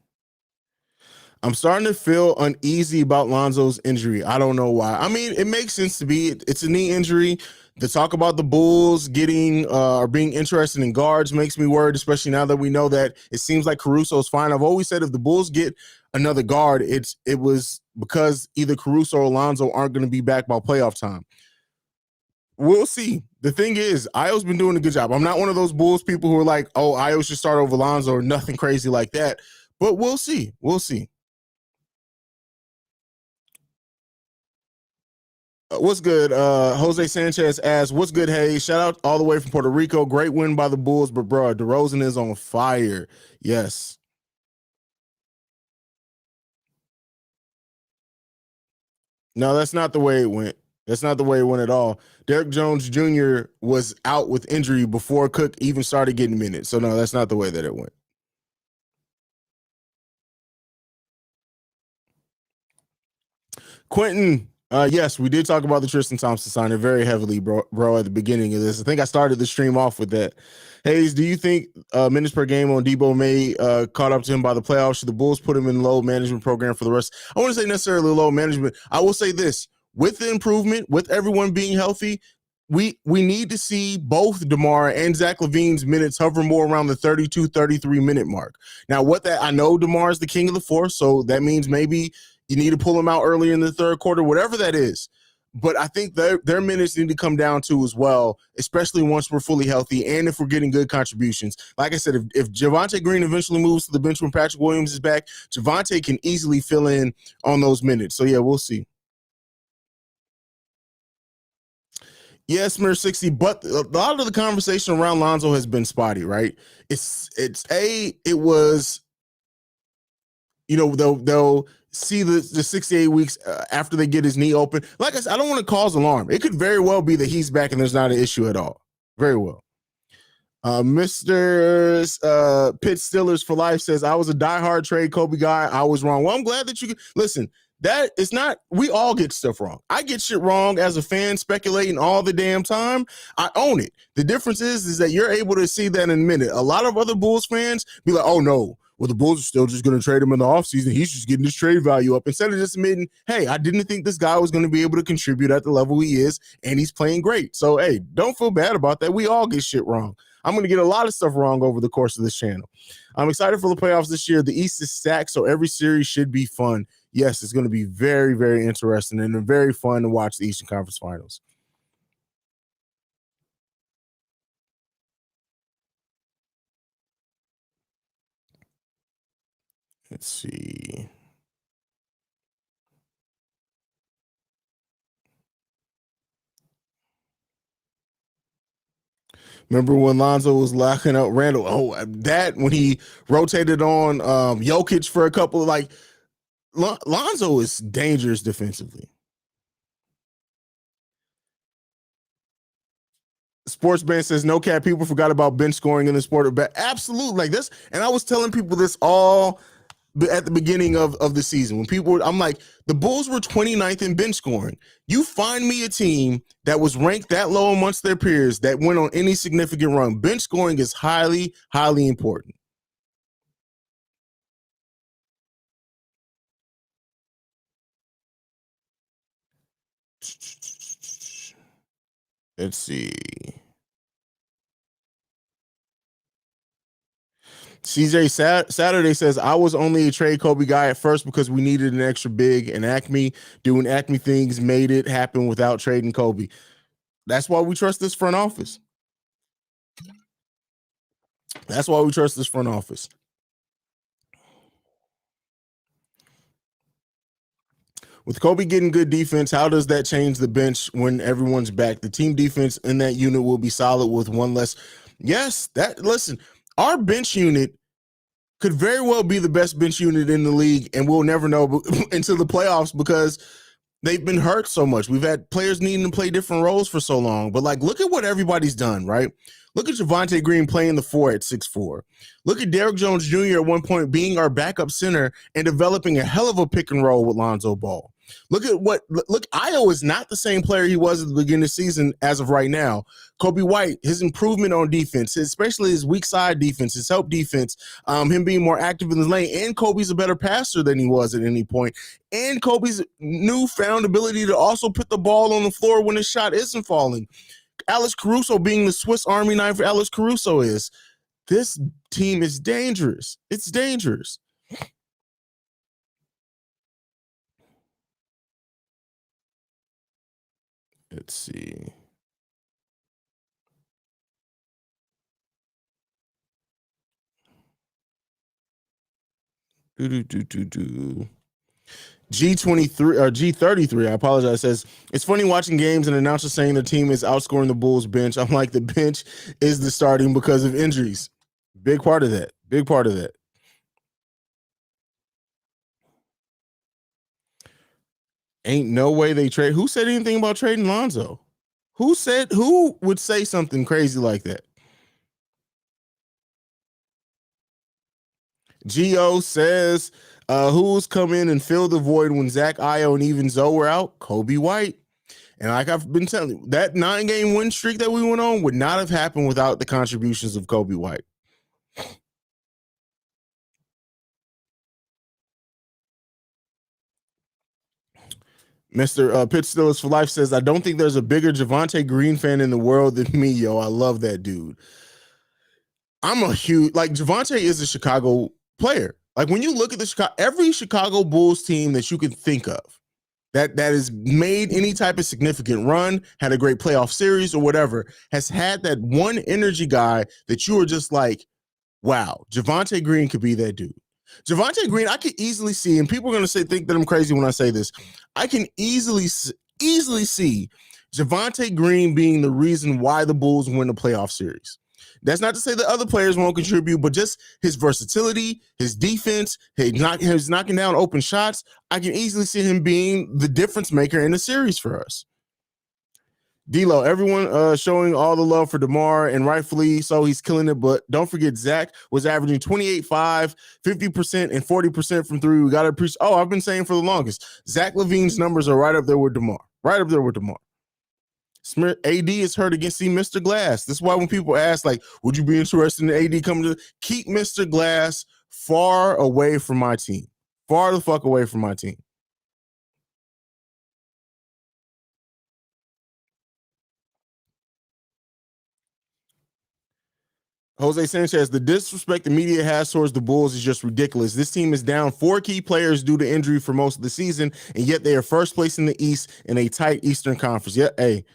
I'm starting to feel uneasy about Lonzo's injury. I don't know why. I mean, it makes sense to be. It's a knee injury. The talk about the Bulls getting or being interested in guards makes me worried, especially now that we know that it seems like Caruso's fine. I've always said if the Bulls get another guard, it was because either Caruso or Lonzo aren't going to be back by playoff time. We'll see. The thing is, Io's been doing a good job. I'm not one of those Bulls people who are like, oh, Io should start over Lonzo or nothing crazy like that. But we'll see. We'll see. What's good? Jose Sanchez asks, what's good, Haize? Shout out all the way from Puerto Rico. Great win by the Bulls, but bro, DeRozan is on fire. Yes. No, that's not the way it went. That's not the way it went at all. Derrick Jones Jr. was out with injury before Cook even started getting minutes. So no, that's not the way that it went. Quentin, yes, we did talk about the Tristan Thompson signing very heavily, bro, at the beginning of this. I think I started the stream off with that. Haize, do you think minutes per game on Debo may caught up to him by the playoffs? Should the Bulls put him in low management program for the rest? I wouldn't say necessarily low management. I will say this, with the improvement, with everyone being healthy, we need to see both DeMar and Zach LaVine's minutes hover more around the 32, 33 minute mark. Now, I know DeMar is the king of the fourth, so that means maybe you need to pull him out early in the third quarter, whatever that is. But I think their minutes need to come down too as well, especially once we're fully healthy and if we're getting good contributions. Like I said, if Javonte Green eventually moves to the bench when Patrick Williams is back, Javonte can easily fill in on those minutes. So yeah, we'll see. Yes, Smear 60, but a lot of the conversation around Lonzo has been spotty, right? It was, they'll see the 68 weeks after they get his knee open. Like I said, I don't want to cause alarm. It could very well be that he's back and there's not an issue at all. Very well. Mr. Pitt Stillers for Life says, I was a diehard trade Kobe guy. I was wrong. Well, I'm glad that you could listen. That it's not, we all get stuff wrong. I get shit wrong as a fan, speculating all the damn time. I own it. The difference is that you're able to see that in a minute. A lot of other Bulls fans be like, oh no, well, the Bulls are still just going to trade him in the offseason. He's just getting his trade value up. Instead of just admitting, hey, I didn't think this guy was going to be able to contribute at the level he is, and he's playing great. So, hey, don't feel bad about that. We all get shit wrong. I'm going to get a lot of stuff wrong over the course of this channel. I'm excited for the playoffs this year. The East is stacked, so every series should be fun. Yes, it's going to be very, very interesting and very fun to watch the Eastern Conference Finals. Let's see. Remember when Lonzo was locking up Randall? Oh, that when he rotated on Jokic for a couple, like Lonzo is dangerous defensively. Sports Band says, no cap, people forgot about bench scoring in the sport of bet. Absolutely. Like this, and I was telling people this all at the beginning of the season when people I'm like, the Bulls were 29th in bench scoring. You find me a team that was ranked that low amongst their peers that went on any significant run. Bench scoring is highly, highly important. Let's see. CJ Saturday says, I was only a trade Kobe guy at first because we needed an extra big, and Acme doing Acme things made it happen without trading Kobe. That's why we trust this front office. That's why we trust this front office. With Kobe getting good defense, how does that change the bench when everyone's back? The team defense in that unit will be solid with one less. Yes, listen, our bench unit could very well be the best bench unit in the league, and we'll never know until the playoffs because they've been hurt so much. We've had players needing to play different roles for so long. But like, look at what everybody's done, right? Look at Javonte Green playing the 4 at 6'4". Look at Derrick Jones Jr. at one point being our backup center and developing a hell of a pick and roll with Lonzo Ball. Look, Ayo is not the same player he was at the beginning of the season as of right now. Kobe White, his improvement on defense, especially his weak side defense, his help defense, him being more active in the lane, and Kobe's a better passer than he was at any point. And Kobe's newfound ability to also put the ball on the floor when his shot isn't falling. Alex Caruso being the Swiss Army knife for Alex Caruso is. This team is dangerous. It's dangerous. Let's see. G23 or G33, I apologize, says, it's funny watching games and announcers saying the team is outscoring the Bulls bench. I'm like, the bench is the starting because of injuries. Big part of that. Big part of that. Ain't no way they trade. Who said anything about trading Lonzo? Who would say something crazy like that? Gio says, who's come in and fill the void when Zach Ayo and even Zoe were out? Kobe White. And like I've been telling you, that 9-game win streak that we went on would not have happened without the contributions of Kobe White. Mr. Pitch Stills for Life says, I don't think there's a bigger Javonte Green fan in the world than me, yo. I love that dude. I'm a huge, like, Javonte is a Chicago player. Like, when you look at every Chicago Bulls team that you can think of, that has made any type of significant run, had a great playoff series or whatever, has had that one energy guy that you are just like, wow, Javonte Green could be that dude. Javonte Green, I could easily see, and people are going to think that I'm crazy when I say this. I can easily see Javonte Green being the reason why the Bulls win the playoff series. That's not to say that other players won't contribute, but just his versatility, his defense, his knocking down open shots. I can easily see him being the difference maker in the series for us. D'Lo, everyone showing all the love for DeMar, and rightfully so, he's killing it. But don't forget, Zach was averaging 28.5, 50%, and 40% from three. We got to appreciate. Oh, I've been saying for the longest, Zach LaVine's numbers are right up there with DeMar. Right up there with DeMar. AD is hurt against Mr. Glass. That's why when people ask, like, would you be interested in AD coming to keep Mr. Glass far away from my team? Far the fuck away from my team. Jose Sanchez, the disrespect the media has towards the Bulls is just ridiculous. This team is down 4 key players due to injury for most of the season, and yet they are first place in the East in a tight Eastern Conference. Yeah, hey,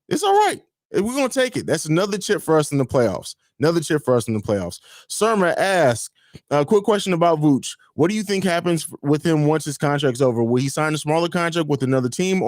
it's all right. We're going to take it. That's another chip for us in the playoffs. Another chip for us in the playoffs. Surma asks, a quick question about Vooch. What do you think happens with him once his contract's over? Will he sign a smaller contract with another team?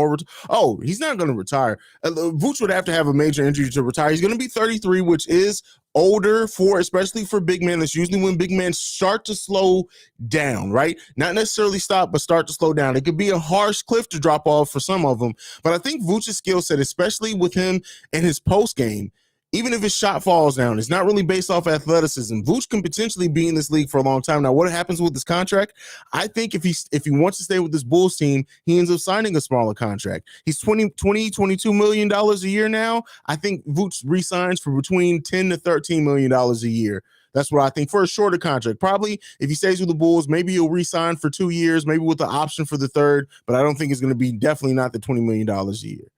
Oh, he's not going to retire. Vooch would have to have a major injury to retire. He's going to be 33, which is older especially for big men. That's usually when big men start to slow down, right? Not necessarily stop, but start to slow down. It could be a harsh cliff to drop off for some of them, but I think Vooch's skill set, especially with him and his post game, even if his shot falls down, it's not really based off athleticism. Vooch can potentially be in this league for a long time. Now, what happens with this contract? I think if he wants to stay with this Bulls team, he ends up signing a smaller contract. He's $22 million a year now. I think Vooch resigns for between $10 to $13 million a year. That's what I think for a shorter contract. Probably if he stays with the Bulls, maybe he'll re-sign for 2 years, maybe with the option for the third, but I don't think it's going to be definitely not the $20 million a year.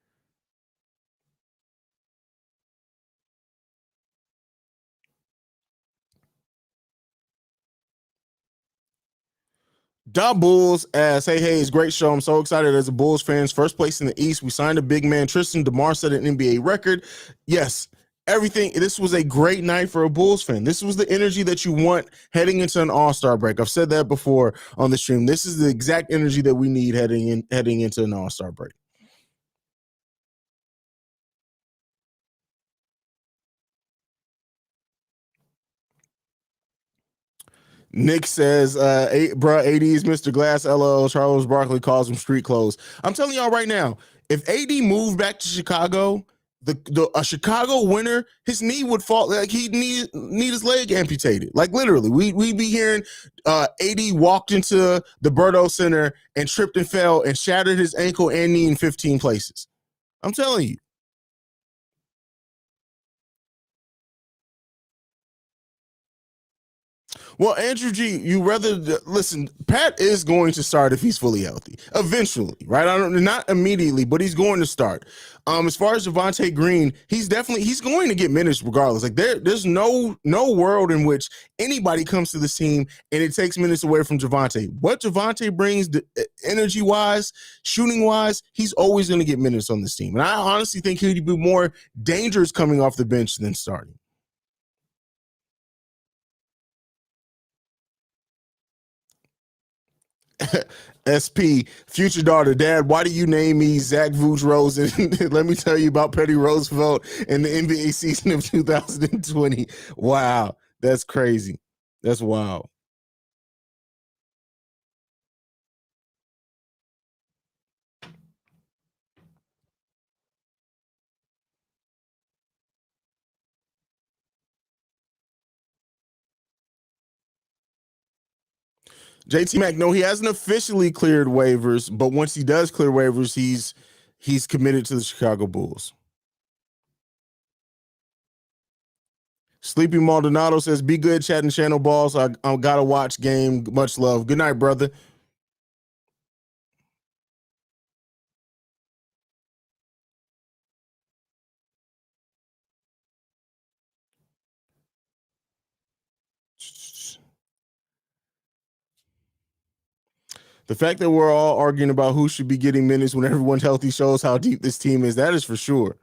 Da Bulls as hey, it's great show. I'm so excited as a Bulls fans. First place in the East. We signed a big man. Tristan DeMar set an NBA record. Yes, everything. This was a great night for a Bulls fan. This was the energy that you want heading into an All-Star break. I've said that before on the stream. This is the exact energy that we need heading into an All-Star break. Nick says, bro, AD is Mr. Glass, LL. Charles Barkley calls him street clothes. I'm telling y'all right now, if AD moved back to Chicago, a Chicago winner, his knee would fall. Like he'd need his leg amputated. Like literally, we'd be hearing AD walked into the Berto Center and tripped and fell and shattered his ankle and knee in 15 places. I'm telling you. Well, Andrew G, you rather listen. Pat is going to start if he's fully healthy, eventually, right? I don't, not immediately, but he's going to start. As far as Javonte Green, he's going to get minutes regardless. Like there's no world in which anybody comes to this team and it takes minutes away from Javonte. What Javonte brings, energy wise, shooting wise, he's always going to get minutes on this team, and I honestly think he'd be more dangerous coming off the bench than starting. SP, future daughter, dad, why do you name me Zach Vooch Rosen? Let me tell you about Petty Roosevelt and the NBA season of 2020. Wow, that's crazy. That's wild. JT Mack, no, he hasn't officially cleared waivers, but once he does clear waivers, he's committed to the Chicago Bulls. Sleepy Maldonado says, "Be good, chatting channel balls. I gotta watch game. Much love. Good night, brother." The fact that we're all arguing about who should be getting minutes when everyone's healthy shows how deep this team is. That is for sure.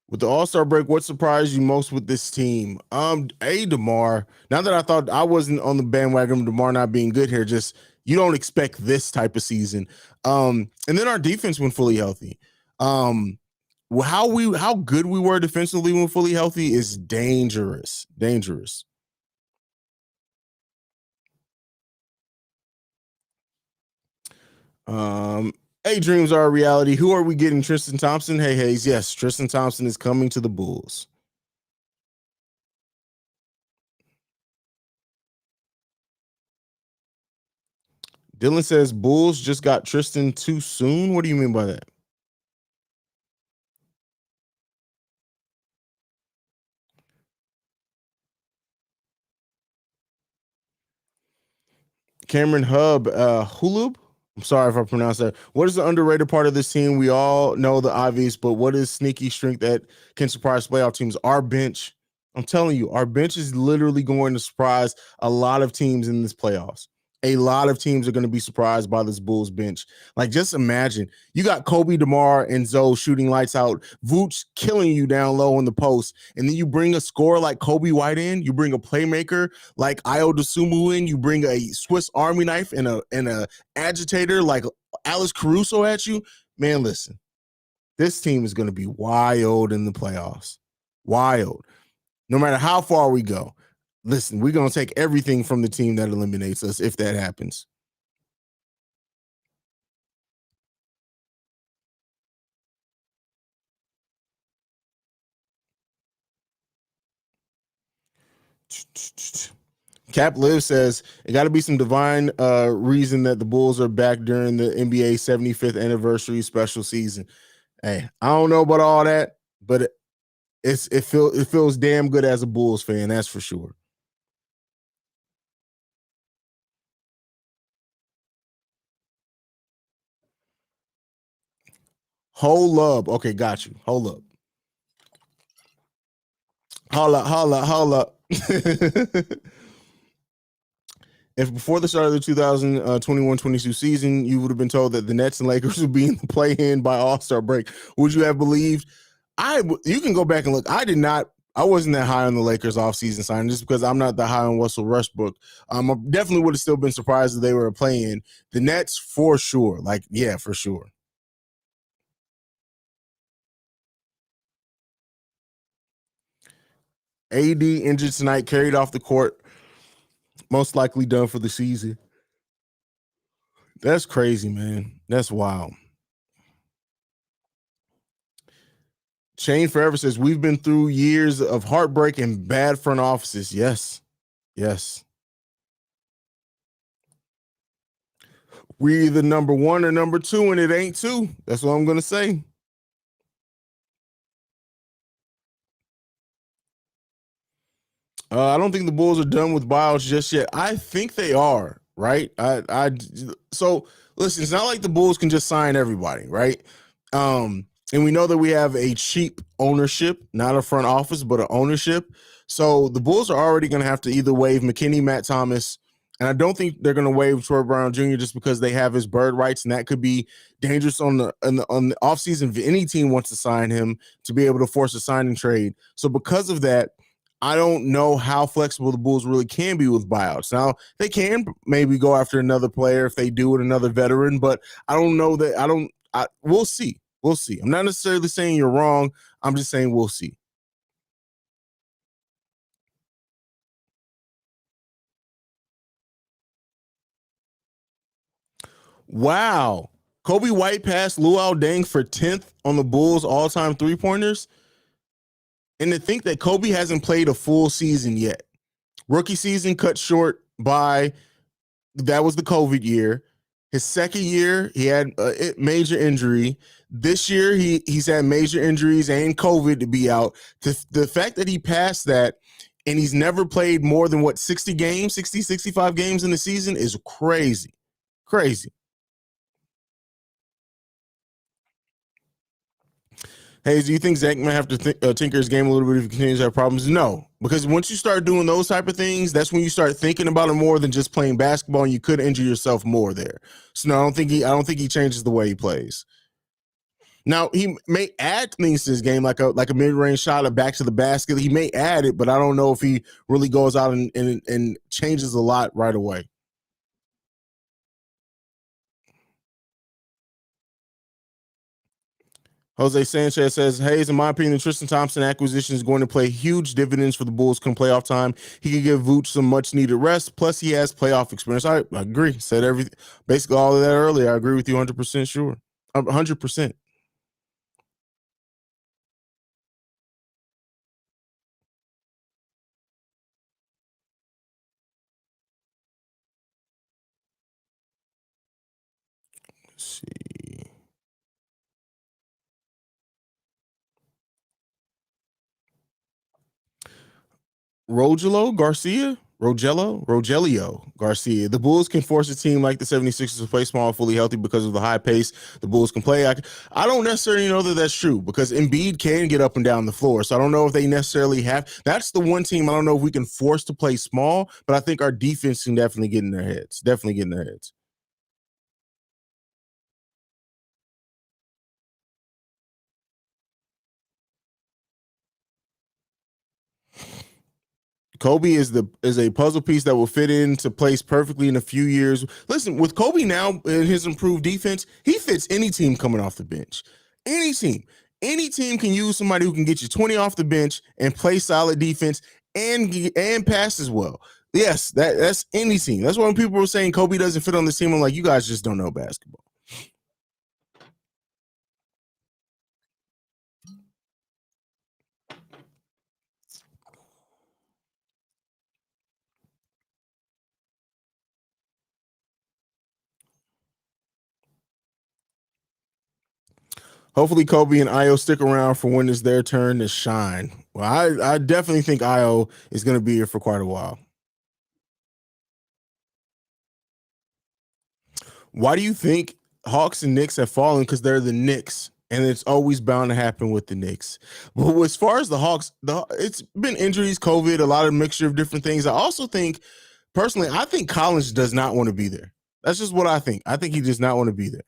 With the All-Star break, what surprised you most with this team? DeMar. Now that I thought I wasn't on the bandwagon of DeMar not being good here, just you don't expect this type of season. And then our defense when fully healthy. How good we were defensively when fully healthy is dangerous. Dangerous. Hey, dreams are a reality. Who are we getting? Tristan Thompson? Hey, Haize. Yes, Tristan Thompson is coming to the Bulls. Dylan says Bulls just got Tristan too soon. What do you mean by that? Cameron Hub, Hulub. I'm sorry if I pronounced that. What is the underrated part of this team? We all know the obvious, but what is sneaky strength that can surprise playoff teams? Our bench. I'm telling you, our bench is literally going to surprise a lot of teams in this playoffs. A lot of teams are going to be surprised by this Bulls bench. Like, just imagine you got Kobe, DeMar, and Zoe shooting lights out, Vooch killing you down low in the post, and then you bring a scorer like Kobe White in, you bring a playmaker like Ayo Dosunmu in, you bring a Swiss Army knife and a agitator like Alex Caruso at you. Man, listen, this team is going to be wild in the playoffs. Wild. No matter how far we go. Listen, we're going to take everything from the team that eliminates us if that happens. Cap Live says it got to be some divine reason that the Bulls are back during the NBA 75th anniversary special season. Hey, I don't know about all that, but it feels damn good as a Bulls fan, that's for sure. Hold up. Okay, got you. Hold up. Holla, holla, holla. If before the start of the 2021-22 season, you would have been told that the Nets and Lakers would be in the play-in by All-Star break, would you have believed? You can go back and look. I wasn't that high on the Lakers offseason signing just because I'm not that high on Russell Westbrook. I definitely would have still been surprised if they were playing. The Nets, for sure. Like, yeah, for sure. AD injured tonight, carried off the court, most likely done for the season. That's crazy, man. That's wild. Shane Forever says we've been through years of heartbreak and bad front offices. Yes. Yes. We either number one or number two, and it ain't two. That's what I'm gonna say. I don't think the Bulls are done with buyouts just yet. I think they are, right? So listen, it's not like the Bulls can just sign everybody, right? And we know that we have a cheap ownership, not a front office, but an ownership. So the Bulls are already going to have to either waive McKinney, Matt Thomas, and I don't think they're going to waive Troy Brown Jr. just because they have his bird rights, and that could be dangerous on the offseason if any team wants to sign him to be able to force a signing trade. So because of that, I don't know how flexible the Bulls really can be with buyouts. Now, they can maybe go after another player if they do it, another veteran, but I don't know that we'll see. We'll see. I'm not necessarily saying you're wrong. I'm just saying we'll see. Wow. Kobe White passed Luol Deng for 10th on the Bulls all-time three-pointers. And to think that Kobe hasn't played a full season yet. Rookie season cut short by that was the COVID year. His second year, he had a major injury. This year, he's had major injuries and COVID to be out. The fact that he passed that and he's never played more than 60 games, 60, 65 games in the season is crazy. Crazy. Hey, do you think Zach might have to tinker his game a little bit if he continues to have problems? No, because once you start doing those type of things, that's when you start thinking about it more than just playing basketball, and you could injure yourself more there. So no, I don't think he changes the way he plays. Now he may add things to his game, like a mid range shot, a back to the basket. He may add it, but I don't know if he really goes out and changes a lot right away. Jose Sanchez says, Haize, in my opinion, the Tristan Thompson acquisition is going to play huge dividends for the Bulls come playoff time. He can give Vooch some much needed rest. Plus, he has playoff experience. I agree. Said everything, basically all of that earlier. I agree with you 100% sure. 100%. Let's see. Rogelio Garcia. The Bulls can force a team like the 76ers to play small, fully healthy because of the high pace the Bulls can play. I don't necessarily know that that's true because Embiid can get up and down the floor. So I don't know if they necessarily have. That's the one team I don't know if we can force to play small, but I think our defense can definitely get in their heads. Definitely get in their heads. Kobe is a puzzle piece that will fit into place perfectly in a few years. Listen, with Kobe now in his improved defense, he fits any team coming off the bench. Any team. Any team can use somebody who can get you 20 off the bench and play solid defense and pass as well. Yes, that's any team. That's why when people were saying Kobe doesn't fit on this team, I'm like, you guys just don't know basketball. Hopefully, Kobe and Io stick around for when it's their turn to shine. Well, I definitely think Io is going to be here for quite a while. Why do you think Hawks and Knicks have fallen? Because they're the Knicks, and it's always bound to happen with the Knicks. But as far as the Hawks, it's been injuries, COVID, a lot of mixture of different things. I also think, personally, I think Collins does not want to be there. That's just what I think. I think he does not want to be there.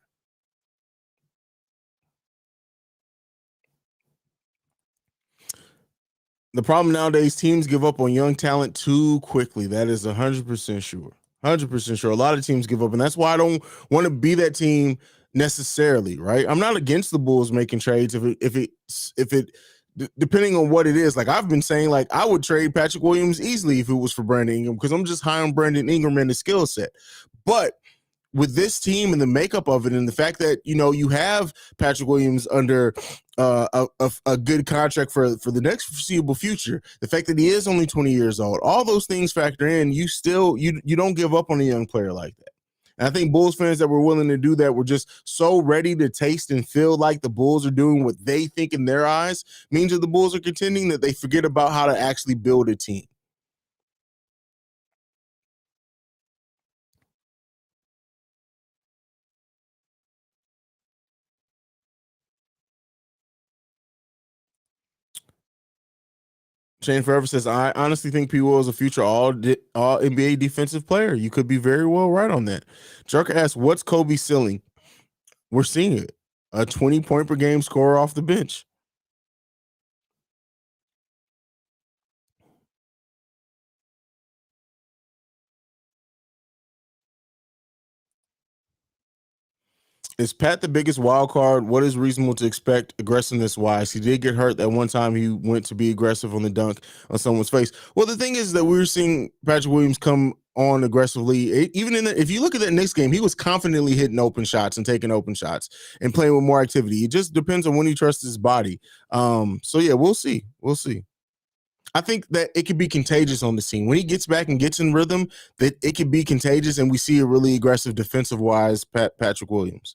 The problem nowadays, teams give up on young talent too quickly. That is 100% sure. 100% sure. A lot of teams give up, and that's why I don't want to be that team necessarily. Right? I'm not against the Bulls making trades if it depending on what it is. Like I've been saying, like I would trade Patrick Williams easily if it was for Brandon Ingram because I'm just high on Brandon Ingram and the skill set. But with this team and the makeup of it, and the fact that you have Patrick Williams under a good contract for the next foreseeable future, the fact that he is only 20 years old, all those things factor in. You don't give up on a young player like that. And I think Bulls fans that were willing to do that were just so ready to taste and feel like the Bulls are doing what they think in their eyes means that the Bulls are contending, that they forget about how to actually build a team. Shane Forever says, I honestly think P. Will is a future all NBA defensive player. You could be very well right on that. Jerker asks, what's Kobe's ceiling? We're seeing it. A 20-point per game scorer off the bench. Is Pat the biggest wild card? What is reasonable to expect aggressiveness wise? He did get hurt that one time he went to be aggressive on the dunk on someone's face. Well, the thing is that we're seeing Patrick Williams come on aggressively. Even if you look at that Knicks game, he was confidently hitting open shots and taking open shots and playing with more activity. It just depends on when he trusts his body. So yeah, we'll see. We'll see. I think that it could be contagious on the scene when he gets back and gets in rhythm. That it could be contagious, and we see a really aggressive defensive wise Patrick Williams.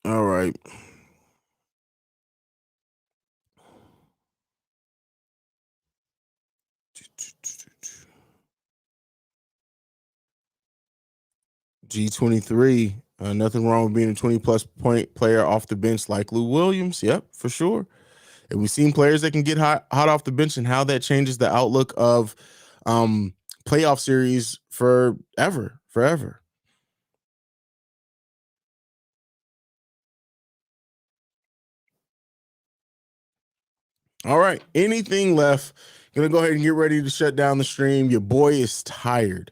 All right. G23. Nothing wrong with being a 20-plus point player off the bench like Lou Williams. Yep, for sure. And we've seen players that can get hot off the bench and how that changes the outlook of playoff series forever. All right. Anything left? Gonna go ahead and get ready to shut down the stream. Your boy is tired.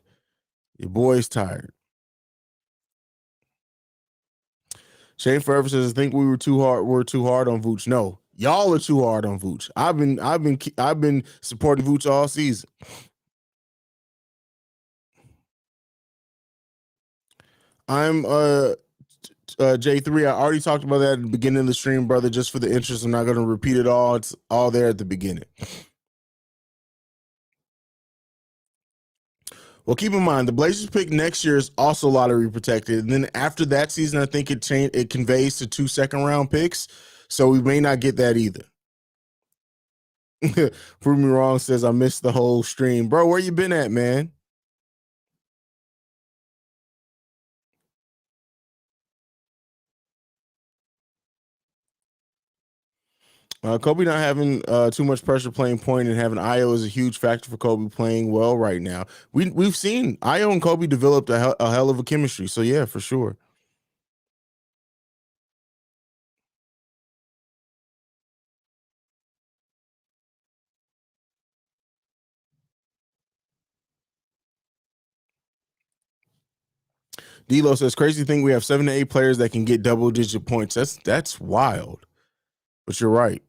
Shane Forever says, I think we're too hard on Vooch. No, y'all are too hard on Vooch. I've been supporting Vooch all season. I'm J3. I already talked about that at the beginning of the stream, brother. Just for the interest, I'm not going to repeat it all. It's all there at the beginning. Well, keep in mind the Blazers pick next year is also lottery protected, and then after that season, I think it conveys to 2 second-round picks, so we may not get that either. Prove me wrong says I missed the whole stream, bro. Where you been at, man? Kobe not having too much pressure playing point and having Io is a huge factor for Kobe playing well right now. We've seen Io and Kobe developed a hell of a chemistry. So yeah, for sure. D'Lo says crazy thing we have 7 to 8 players that can get double-digit points. That's wild. But you're right.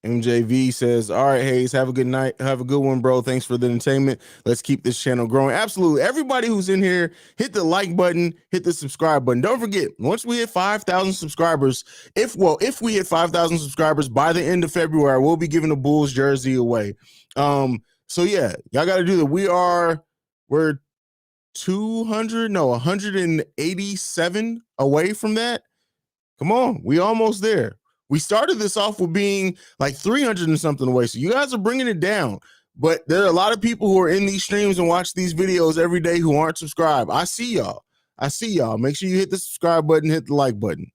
MJV says, all right, Haize, have a good night. Have a good one, bro. Thanks for the entertainment. Let's keep this channel growing. Absolutely. Everybody who's in here, hit the like button, hit the subscribe button. Don't forget, once we hit 5,000 subscribers, if we hit 5,000 subscribers by the end of February, we'll be giving a Bulls jersey away. So yeah, y'all got to do that. We're 187 away from that. Come on, we almost there. We started this off with being like 300 and something away. So you guys are bringing it down. But there are a lot of people who are in these streams and watch these videos every day who aren't subscribed. I see y'all. Make sure you hit the subscribe button, hit the like button.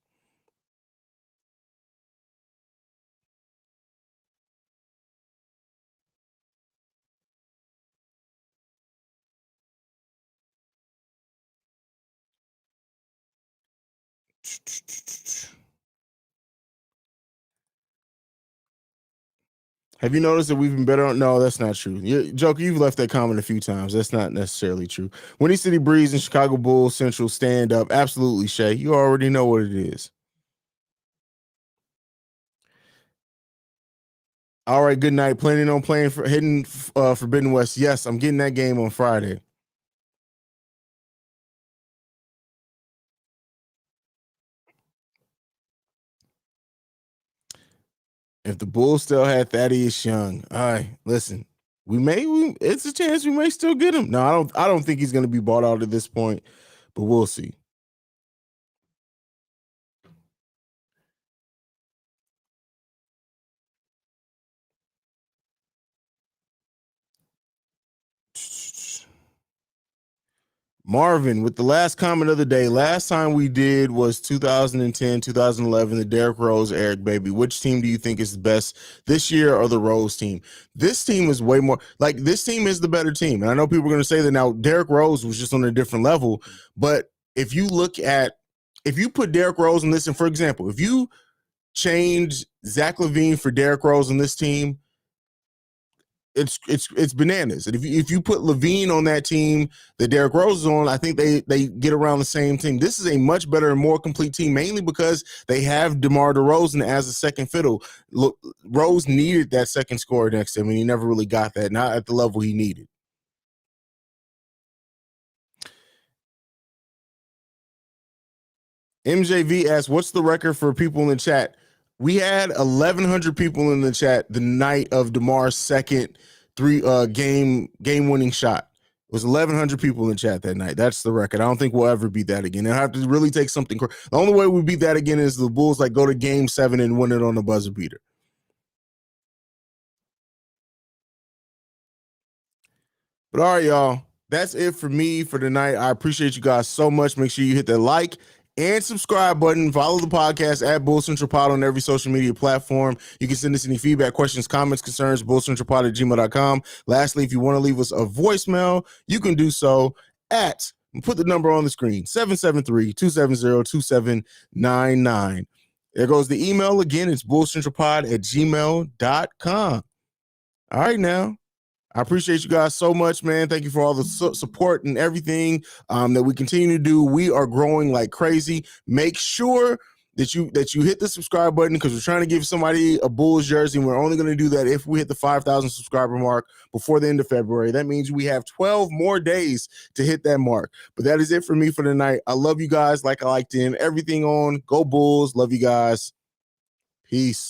Have you noticed that we've been better on? No, that's not true. Joker, you've left that comment a few times. That's not necessarily true. Windy City Breeze and Chicago Bulls Central stand up. Absolutely, Shay. You already know what it is. All right, good night. Planning on playing for hitting Forbidden West. Yes, I'm getting that game on Friday. If the Bulls still had Thaddeus Young, all right, listen, it's a chance we may still get him. No, I don't think he's going to be bought out at this point, but we'll see. Marvin, with the last comment of the day, last time we did was 2010, 2011, the Derrick Rose, Eric Baby. Which team do you think is the best this year or the Rose team? This team is way more, like, this team is the better team. And I know people are going to say that now. Derrick Rose was just on a different level. But if you put Derrick Rose in this, and for example, if you change Zach LaVine for Derrick Rose on this team, it's bananas. And if you put LaVine on that team that Derrick Rose is on, I think they get around the same team. This is a much better and more complete team, mainly because they have DeMar DeRozan as a second fiddle. Look, Rose needed that second scorer next to him, and he never really got that, not at the level he needed. MJV asks, what's the record for people in the chat? We had 1,100 people in the chat the night of DeMar's second game winning shot. It was 1,100 people in the chat that night. That's the record. I don't think we'll ever beat that again. It'll have to really take something. The only way we beat that again is the Bulls go to game 7 and win it on the buzzer beater. But all right, y'all. That's it for me for tonight. I appreciate you guys so much. Make sure you hit that like and subscribe button. Follow the podcast at Bull Central Pod on every social media platform. You can send us any feedback, questions, comments, concerns, bullcentralpod@gmail.com. Lastly, if you want to leave us a voicemail, you can do so at, put the number on the screen, 773-270-2799. There goes the email again. It's bullcentralpod@gmail.com. All right, now. I appreciate you guys so much, man. Thank you for all the support and everything that we continue to do. We are growing like crazy. Make sure that you hit the subscribe button because we're trying to give somebody a Bulls jersey. And we're only going to do that if we hit the 5,000 subscriber mark before the end of February. That means we have 12 more days to hit that mark. But that is it for me for tonight. I love you guys like I like to end everything on. Go Bulls. Love you guys. Peace.